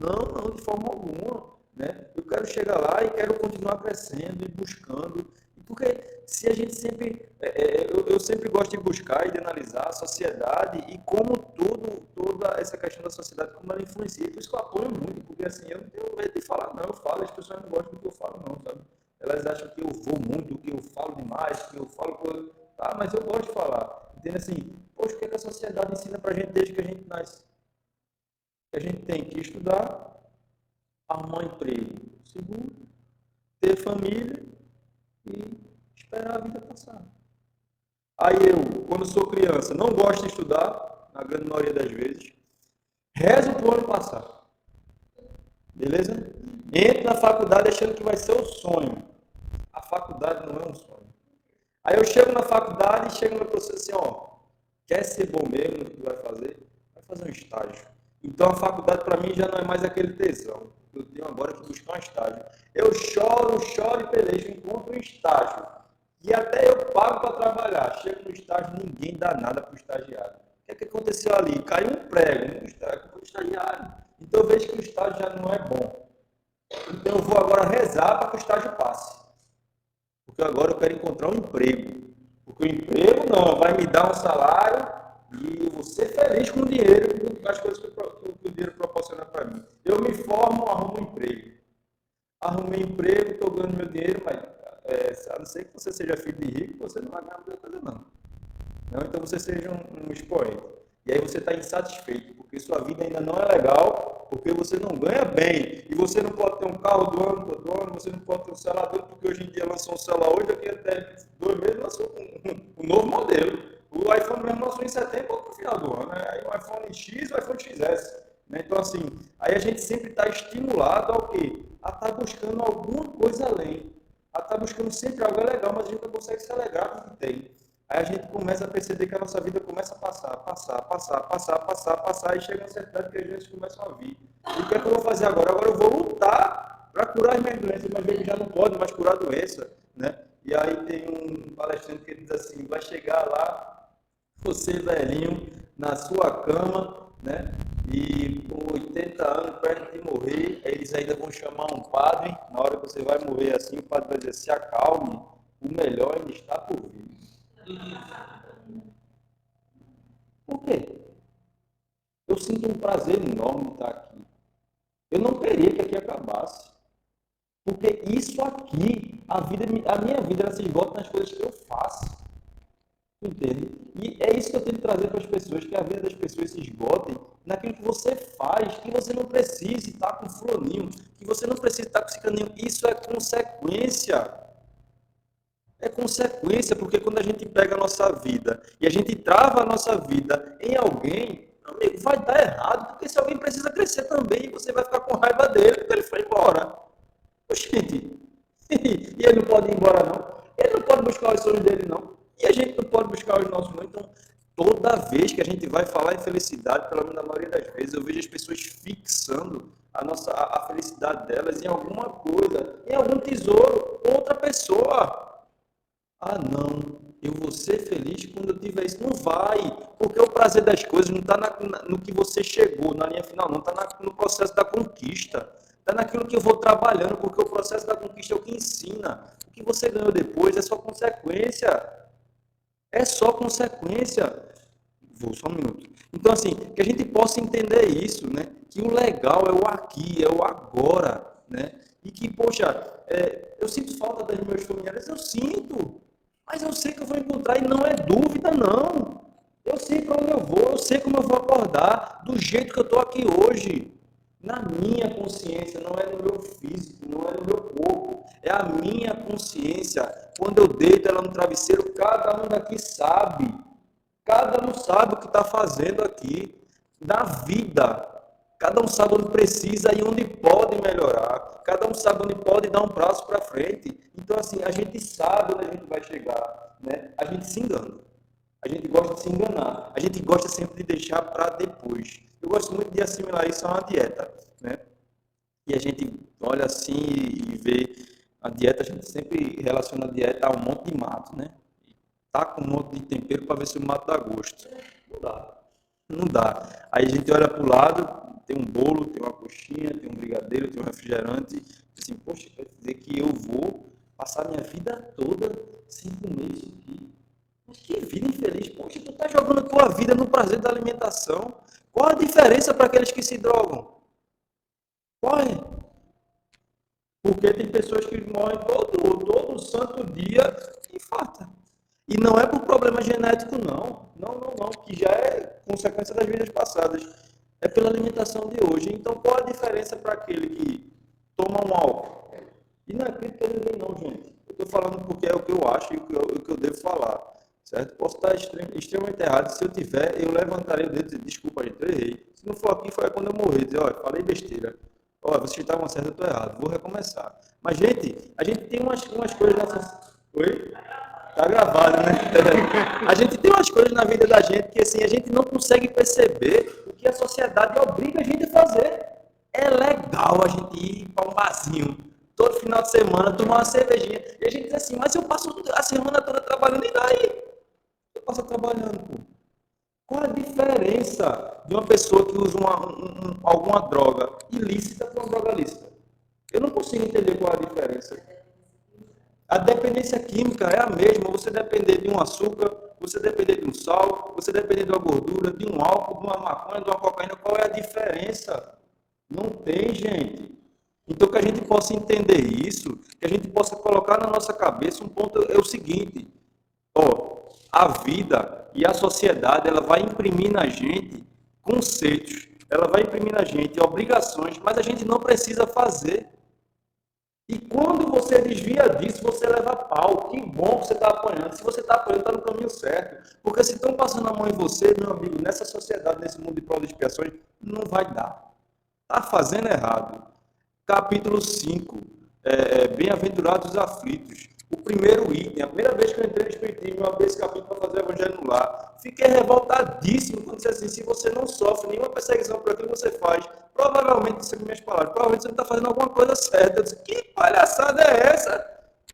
Não, de forma alguma, né? Eu quero chegar lá e quero continuar crescendo e buscando. Porque se a gente sempre, eu sempre gosto de buscar e de analisar a sociedade e como toda essa questão da sociedade, como ela influencia. Por isso que eu apoio muito, porque assim, eu não tenho medo de falar, não. Eu falo, as pessoas não gostam do que eu falo, não, sabe? Elas acham que eu vou muito, que eu falo demais, que eu falo coisa. Ah, mas eu gosto de falar. Entende assim? Poxa, o que é que a sociedade ensina pra gente desde que a gente nasce? Que a gente tem que estudar, arrumar um emprego seguro, ter família e esperar a vida passar. Aí eu, quando sou criança, não gosto de estudar, na grande maioria das vezes, rezo para o ano passar. Beleza? Entro na faculdade achando que vai ser o sonho. A faculdade não é um sonho. Aí eu chego na faculdade e chego no professor assim, ó, quer ser bom mesmo no que tu vai fazer? Vai fazer um estágio. Então a faculdade para mim já não é mais aquele tesão. Eu tenho agora que buscar um estágio. Eu choro e pelejo, encontro um estágio. E até eu pago para trabalhar. Chego no estágio, ninguém dá nada para o estagiário. O que aconteceu ali? Caiu um prego no estagiário. Então eu vejo que o estágio já não é bom. Então eu vou agora rezar para que o estágio passe. Porque agora eu quero encontrar um emprego. Porque o emprego não, vai me dar um salário e eu vou ser feliz com o dinheiro, com as coisas que o dinheiro proporciona para mim. Eu me formo, arrumo um emprego. Arrumei emprego, estou ganhando meu dinheiro, mas a não ser que você seja filho de rico, você não vai ganhar muita coisa não. Então você seja um expoente. E aí você está insatisfeito, porque sua vida ainda não é legal, porque você não ganha bem. E você não pode ter um carro do ano, você não pode ter um celular do ano, porque hoje em dia lançou um celular hoje, daqui até 2 meses lançou um novo modelo. O iPhone mesmo lançou em setembro no final do ano. Aí o iPhone X, o iPhone XS. Então assim, aí a gente sempre está estimulado ao quê? A estar buscando alguma coisa além. A estar buscando sempre algo legal, mas a gente não consegue se alegrar com o que tem. Aí a gente começa a perceber que a nossa vida começa a passar, e chega uma certa idade que as vezes começam a vir. E o que é que eu vou fazer agora? Agora eu vou lutar para curar as minhas doenças, mas ele já não pode mais curar a doença, né? E aí tem um palestrante que diz assim, vai chegar lá, você velhinho, na sua cama, né? E com 80 anos, perto de morrer, eles ainda vão chamar um padre, na hora que você vai morrer assim, o padre vai dizer, se acalme, o melhor ainda está por vir. Por quê? Eu sinto um prazer enorme de estar aqui. Eu não queria que aqui acabasse. Porque isso aqui, a minha vida, ela se esgota nas coisas que eu faço. Entende? E é isso que eu tenho que trazer para as pessoas, que a vida das pessoas se esgote naquilo que você faz, que você não precise estar com fulaninho, que você não precisa estar com cicaninho. Isso é consequência. É consequência, porque quando a gente pega a nossa vida e a gente trava a nossa vida em alguém, amigo, vai dar errado, porque se alguém precisa crescer também, você vai ficar com raiva dele porque ele foi embora. Gente, e ele não pode ir embora não. Ele não pode buscar os sonhos dele não. E a gente não pode buscar os nossos não. Então, toda vez que a gente vai falar em felicidade, pelo menos na maioria das vezes, eu vejo as pessoas fixando a felicidade delas em alguma coisa, em algum tesouro, outra pessoa. Ah, não, eu vou ser feliz quando eu tiver isso. Não vai, porque o prazer das coisas não está no que você chegou, na linha final, não, está no processo da conquista. Está naquilo que eu vou trabalhando, porque o processo da conquista é o que ensina. O que você ganhou depois é só consequência. É só consequência. Vou só um minuto. Então, assim, que a gente possa entender isso, né? Que o legal é o aqui, é o agora, né? E que, poxa, eu sinto falta dos meus familiares, eu sinto. Mas eu sei que eu vou encontrar e não é dúvida, não. Eu sei para onde eu vou, eu sei como eu vou acordar, do jeito que eu estou aqui hoje. Na minha consciência, não é no meu físico, não é no meu corpo. É a minha consciência. Quando eu deito ela no travesseiro, cada um daqui sabe. Cada um sabe o que está fazendo aqui. Na vida. Cada um sabe onde precisa e onde pode melhorar. Cada um sabe onde pode dar um passo para frente. Então, assim, a gente sabe onde a gente vai chegar, né? A gente se engana. A gente gosta de se enganar. A gente gosta sempre de deixar para depois. Eu gosto muito de assimilar isso a uma dieta, né? E a gente olha assim e vê a dieta, a gente sempre relaciona a dieta a um monte de mato, né? taca um monte de tempero para ver se o mato dá gosto. Não dá. Não dá. Aí a gente olha para o lado, tem um bolo, tem uma coxinha, tem um brigadeiro, tem um refrigerante. Assim, poxa, quer dizer que eu vou passar minha vida toda sem comer isso aqui? Mas que vida infeliz. Poxa, tu tá jogando a tua vida no prazer da alimentação. Qual a diferença para aqueles que se drogam? Qual é? Porque tem pessoas que morrem todo santo dia e infarta. E não é por problema genético, não. Não, que já é consequência das vidas passadas. É pela alimentação de hoje. Então, qual a diferença para aquele que toma um álcool? E não é crítica a ninguém, não, gente. Eu estou falando porque é o que eu acho e o que eu devo falar. Certo? Posso estar extremamente errado. Se eu tiver, eu levantarei o dedo e dizer, desculpa, gente, eu errei. Se não for aqui, foi quando eu morrer. Dizer, olha, falei besteira. Olha, vocês estavam certos, eu estou errado. Vou recomeçar. Mas, gente, a gente tem umas coisas nessa... Oi? Tá gravado, né? A gente tem umas coisas na vida da gente que assim, a gente não consegue perceber o que a sociedade obriga a gente a fazer. É legal a gente ir para um barzinho todo final de semana, tomar uma cervejinha. E a gente diz assim, mas eu passo a semana toda trabalhando, e daí? Eu passo trabalhando, pô. Qual a diferença de uma pessoa que usa alguma droga ilícita para uma droga lícita? Eu não consigo entender qual a diferença. A dependência química é a mesma. Você depender de um açúcar, você depender de um sal, você depender de uma gordura, de um álcool, de uma maconha, de uma cocaína. Qual é a diferença? Não tem, gente. Então, que a gente possa entender isso, que a gente possa colocar na nossa cabeça um ponto é o seguinte: ó, a vida e a sociedade ela vai imprimir na gente conceitos, ela vai imprimir na gente obrigações, mas a gente não precisa fazer. E quando você desvia disso, você leva pau. Que bom que você está apanhando. Se você está apanhando, está no caminho certo. Porque se estão passando a mão em você, meu amigo, nessa sociedade, nesse mundo de provas e expiações, não vai dar. Está fazendo errado. Capítulo 5. Bem-aventurados os aflitos. O primeiro item, a primeira vez que eu entrei no Espiritismo, eu abri esse capítulo para fazer o Evangelho no Lar. Fiquei revoltadíssimo quando disse assim, se você não sofre nenhuma perseguição por aquilo que você faz, provavelmente, isso aqui minhas palavras, provavelmente você não está fazendo alguma coisa certa. Eu disse, que palhaçada é essa?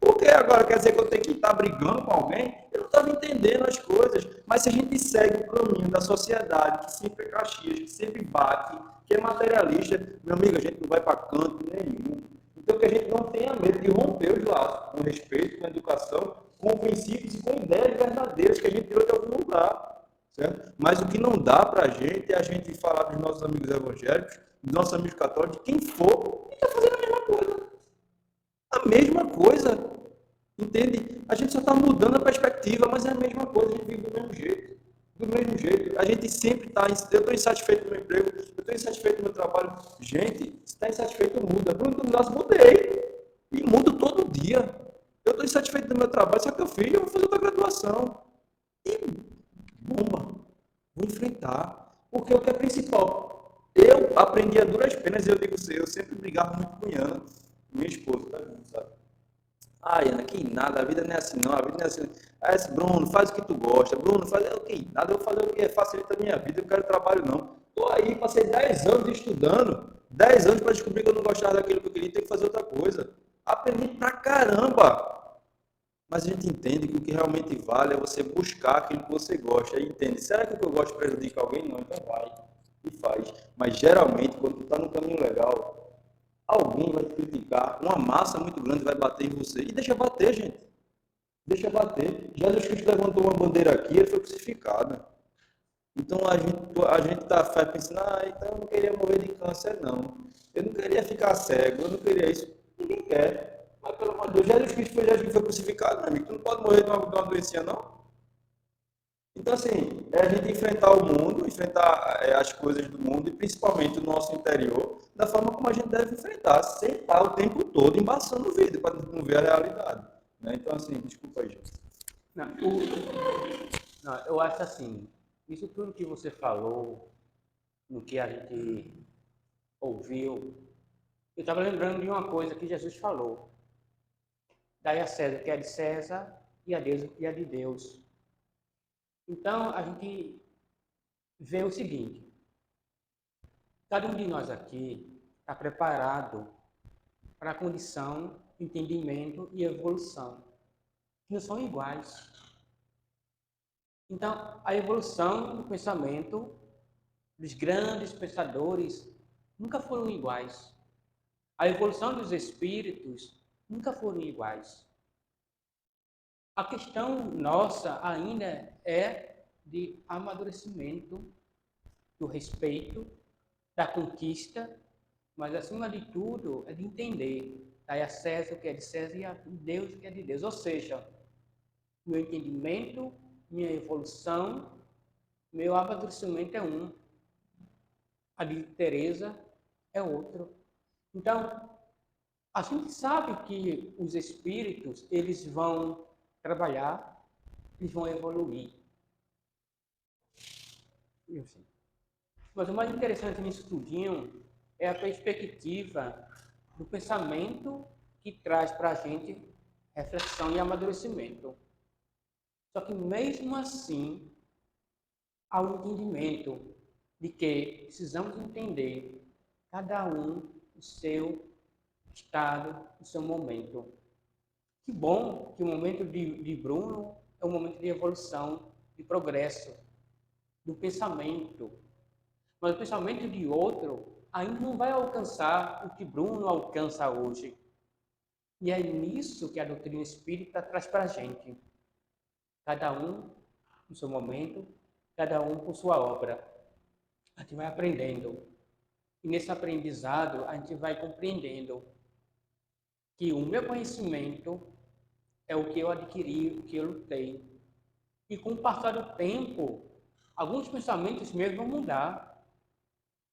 Por que agora quer dizer que eu tenho que estar brigando com alguém? Eu não estava entendendo as coisas. Mas se a gente segue o caminho da sociedade, que sempre é caxias, que sempre bate, que é materialista, meu amigo, a gente não vai para canto nenhum. Então, que a gente não tenha medo de romper os laços, com respeito, com educação, com princípios e com ideias verdadeiras que a gente tirou de algum lugar. Certo? Mas o que não dá para a gente é a gente falar dos nossos amigos evangélicos, dos nossos amigos católicos, de quem for, e está fazendo a mesma coisa. A mesma coisa. Entende? A gente só está mudando a perspectiva, mas é a mesma coisa, a gente vive do mesmo jeito. Do mesmo jeito. A gente sempre está. Eu estou insatisfeito no meu emprego, eu estou insatisfeito no meu trabalho. Gente, se está insatisfeito, muda. Bruno, nossa, mudei. E mudo todo dia. Eu estou insatisfeito no meu trabalho, só que eu fiz, eu vou fazer outra graduação. E bomba. Vou enfrentar. Porque o que é principal? Eu aprendi a duras penas, eu digo assim, eu sempre brigava muito com Ana, minha esposa, tá vendo, sabe? Ai, Ana, que nada, a vida não é assim não, a vida não é assim. Aí esse Bruno, faz o que tu gosta, Bruno, faz o que nada, eu vou fazer o que facilita a minha vida, eu não quero trabalho não. Estou aí, passei 10 anos estudando, 10 anos para descobrir que eu não gostava daquilo que eu queria, tenho que fazer outra coisa. Aprendi pra caramba. Mas a gente entende que o que realmente vale é você buscar aquilo que você gosta. Aí entende, será que o que eu gosto prejudica alguém? Não, então vai e faz. Mas geralmente, quando tu está no caminho legal, alguém vai te criticar, uma massa muito grande vai bater em você. E deixa bater, gente. Deixa bater. Jesus Cristo levantou uma bandeira aqui, ele foi crucificado. Então a gente está pensando, então eu não queria morrer de câncer, não. Eu não queria ficar cego, eu não queria isso. Ninguém quer. Mas pelo amor de Deus, Jesus Cristo foi crucificado, meu amigo. Tu não pode morrer de uma doença, não. Então, assim, é a gente enfrentar o mundo, enfrentar as coisas do mundo e principalmente o nosso interior, da forma como a gente deve enfrentar, sem estar o tempo todo embaçando o vidro, para não ver a realidade. Né? Então, assim, desculpa aí, gente. Não, eu acho assim, isso tudo que você falou, no que a gente ouviu, eu estava lembrando de uma coisa que Jesus falou. Dai a César o que é de César e a Deus o que é de Deus. Então, a gente vê o seguinte, cada um de nós aqui está preparado para a condição, entendimento e evolução, que não são iguais. Então, a evolução do pensamento dos grandes pensadores nunca foram iguais. A evolução dos espíritos nunca foram iguais. A questão nossa ainda é de amadurecimento, do respeito, da conquista, mas acima de tudo é de entender. Dar a César o que é de César e a Deus o que é de Deus. Ou seja, meu entendimento, minha evolução, meu amadurecimento é um. A de Teresa é outro. Então, a gente sabe que os espíritos, eles vão trabalhar, eles vão evoluir. Mas o mais interessante nisso tudinho é a perspectiva do pensamento que traz para a gente reflexão e amadurecimento. Só que mesmo assim, há um entendimento de que precisamos entender cada um o seu estado, o seu momento. Que bom que o momento de Bruno é um momento de evolução, de progresso, do pensamento. Mas o pensamento de outro ainda não vai alcançar o que Bruno alcança hoje. E é nisso que a doutrina espírita traz para a gente. Cada um no seu momento, cada um com sua obra. A gente vai aprendendo. E nesse aprendizado, a gente vai compreendendo que o meu conhecimento é o que eu adquiri, o que eu lutei. E com o passar do tempo, alguns pensamentos meus vão mudar.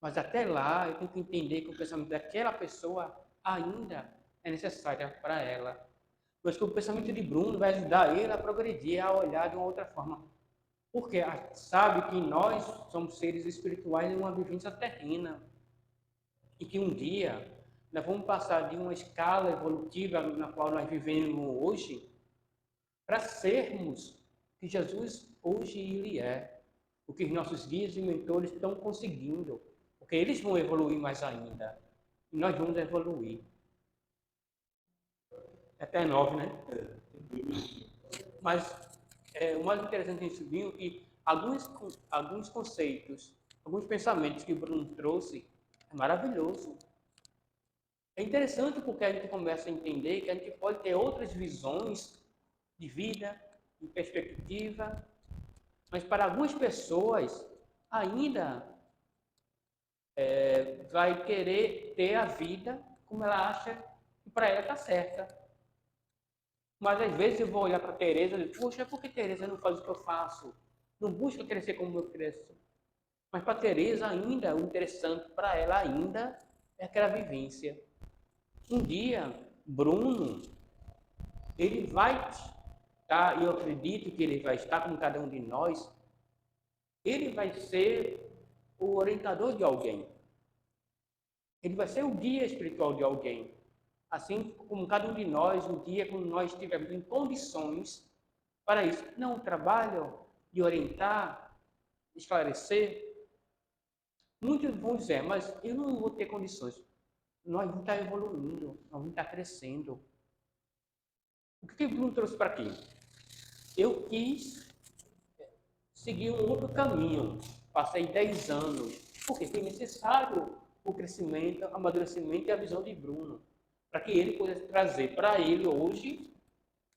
Mas até lá, eu tenho que entender que o pensamento daquela pessoa ainda é necessário para ela. Mas que o pensamento de Bruno vai ajudar ele a progredir, a olhar de uma outra forma. Porque sabe que nós somos seres espirituais em uma vivência terrena. E que um dia nós vamos passar de uma escala evolutiva na qual nós vivemos hoje para sermos o que Jesus hoje ele é. O que os nossos guias e mentores estão conseguindo. Porque eles vão evoluir mais ainda. E nós vamos evoluir. Até 9, né? Mas o mais interessante nisso é que alguns conceitos, alguns pensamentos que o Bruno trouxe, é maravilhoso. É interessante porque a gente começa a entender que a gente pode ter outras visões de vida, de perspectiva, mas para algumas pessoas ainda vai querer ter a vida como ela acha que para ela está certa. Mas às vezes eu vou olhar para a Teresa e digo, poxa, por que Teresa não faz o que eu faço? Não busca crescer como eu cresço. Mas para a Teresa ainda, o interessante para ela ainda é aquela vivência. Um dia, Bruno, ele vai estar, e eu acredito que ele vai estar como cada um de nós, ele vai ser o orientador de alguém. Ele vai ser o guia espiritual de alguém. Assim como cada um de nós, um dia, quando nós estivermos em condições para isso. Não o trabalho de orientar, esclarecer. Muitos vão dizer, mas eu não vou ter condições. Nós vamos estar evoluindo, nós vamos estar crescendo. O que o Bruno trouxe para aqui? Eu quis seguir um outro caminho. Passei 10 anos, porque foi necessário o crescimento, o amadurecimento e a visão de Bruno, para que ele pudesse trazer para ele hoje,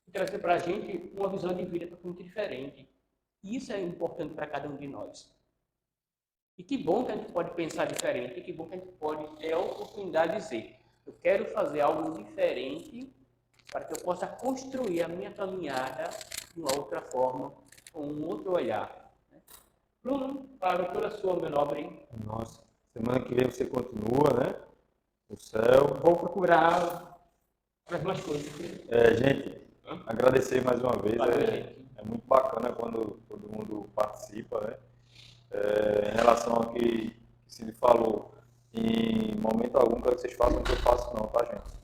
e trazer para a gente uma visão de vida totalmente diferente. E isso é importante para cada um de nós. E que bom que a gente pode pensar diferente, e que bom que a gente pode ter a oportunidade de dizer, eu quero fazer algo diferente para que eu possa construir a minha caminhada de uma outra forma, com um outro olhar. Bruno, para toda a sua nobre. Nossa, semana que vem você continua, né? O céu. Vou procurar mais coisas. Gente, agradecer mais uma vez. Valeu, gente. É muito bacana quando todo mundo participa, né? Em relação ao que se lhe falou, em momento algum quero que vocês façam o que eu faço não, tá, gente?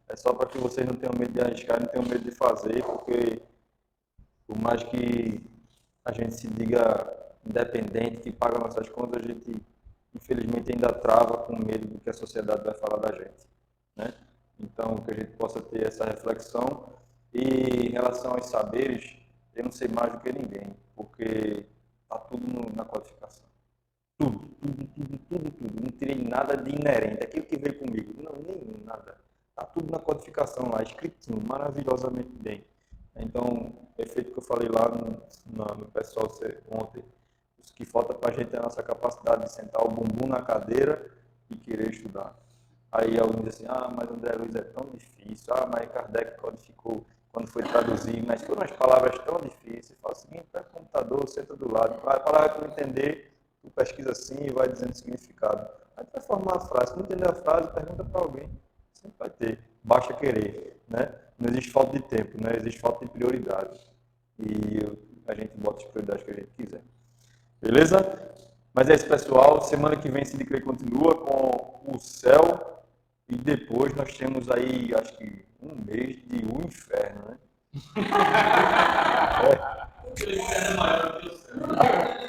É só para que vocês não tenham medo de arriscar, não tenham medo de fazer, porque por mais que a gente se diga independente, que paga nossas contas, a gente infelizmente ainda trava com medo do que a sociedade vai falar da gente, né? Então, que a gente possa ter essa reflexão. E em relação aos saberes, eu não sei mais do que ninguém, porque porque tá tudo na codificação. Tudo. Não tirei nada de inerente, aquilo que veio comigo. Não, nenhum, nada. Tá tudo na codificação lá, escritinho, maravilhosamente bem. Então, o efeito que eu falei lá no pessoal ontem, o que falta para a gente é a nossa capacidade de sentar o bumbum na cadeira e querer estudar. Aí alguém diz assim, mas André Luiz é tão difícil, mas Kardec codificou quando foi traduzir, mas foram umas palavras tão difíceis. Fala assim, pega o computador, senta do lado, a palavra que não entender, tu pesquisa assim e vai dizendo o significado. Aí tu vai formar a frase, se não entender a frase, pergunta para alguém. Sempre vai ter, basta querer, né? Não existe falta de tempo, né? Existe falta de prioridade. E a gente bota as prioridades que a gente quiser. Beleza? Mas é isso, pessoal. Semana que vem, se Crer continua com o céu. E depois nós temos aí, acho que um mês de O Inferno, né? O inferno é maior que o céu.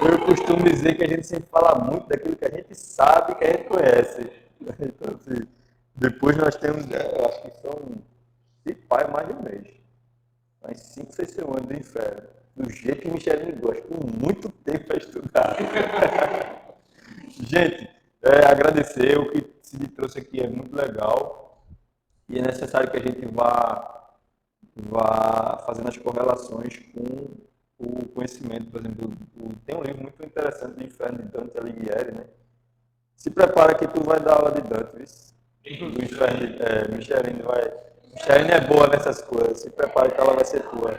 Eu costumo dizer que a gente sempre fala muito daquilo que a gente sabe, que a gente conhece. Então, assim, depois nós temos, acho que são, se pai, mais de um mês. Mas 5, 6 semanas do Inferno. Do jeito que Micheline gosta, com muito tempo para estudar. Gente, agradecer. O que se trouxe aqui é muito legal. E é necessário que a gente vá fazendo as correlações com o conhecimento. Por exemplo, tem um livro muito interessante do Inferno de Dante Alighieri, né? Se prepara que tu vai dar aula de Dante, viu? Do Inferno, Micheline vai... Micheline é boa nessas coisas. Se prepara que ela vai ser tua.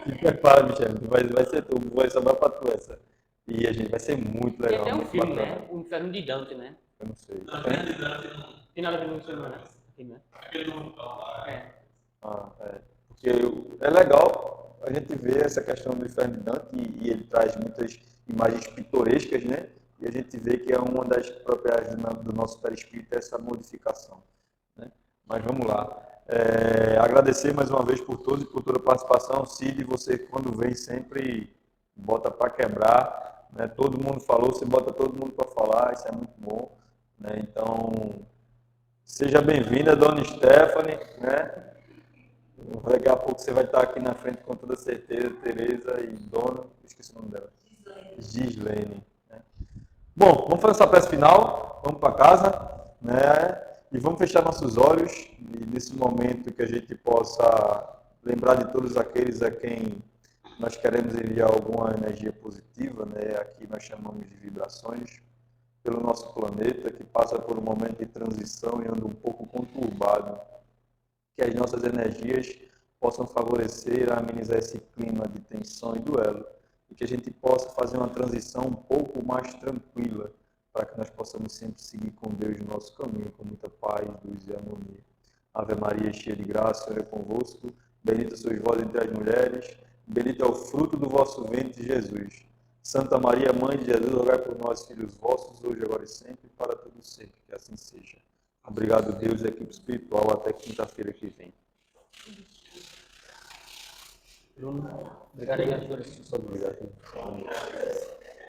Se prepara, Micheline. Vai ser tu. Vai sobrar pra tu essa. E a gente vai ser muito Tem legal. até um muito filme, bacana. né? O Inferno de Dante, né? Eu não sei. Não, grande Dante não. Tem nada a ver com isso, não, né? Tem, né? Aquele do vulcão lá. Porque é legal a gente ver essa questão do Inferno de Dante e ele traz muitas imagens pitorescas, né? E a gente vê que é uma das propriedades do nosso perispírito essa modificação, né? Mas vamos lá. Agradecer mais uma vez por todos e por toda a participação. Cid, você quando vem sempre bota para quebrar, né? Todo mundo falou, você bota todo mundo para falar, isso é muito bom, né? Então, seja bem-vinda, dona Stephanie, né? Daqui a pouco você vai estar aqui na frente com toda certeza, Tereza e dona, esqueci o nome dela. Gislene. Né? Bom, vamos fazer essa prece final, vamos para casa, né? E vamos fechar nossos olhos e nesse momento que a gente possa lembrar de todos aqueles a quem nós queremos enviar alguma energia positiva, né? Aqui nós chamamos de vibrações, pelo nosso planeta que passa por um momento de transição e anda um pouco conturbado. Que as nossas energias possam favorecer, amenizar esse clima de tensão e duelo, e que a gente possa fazer uma transição um pouco mais tranquila, para que nós possamos sempre seguir com Deus no nosso caminho, com muita paz, luz e harmonia. Ave Maria, cheia de graça, o Senhor é convosco, bendita sois vós entre as mulheres, bendito é o fruto do vosso ventre, Jesus. Santa Maria, Mãe de Jesus, rogai por nós, filhos vossos, hoje, agora e sempre, para todo sempre, que assim seja. Obrigado, Deus e equipe espiritual. Até quinta-feira que vem. Bruno, obrigado aí, Obrigado.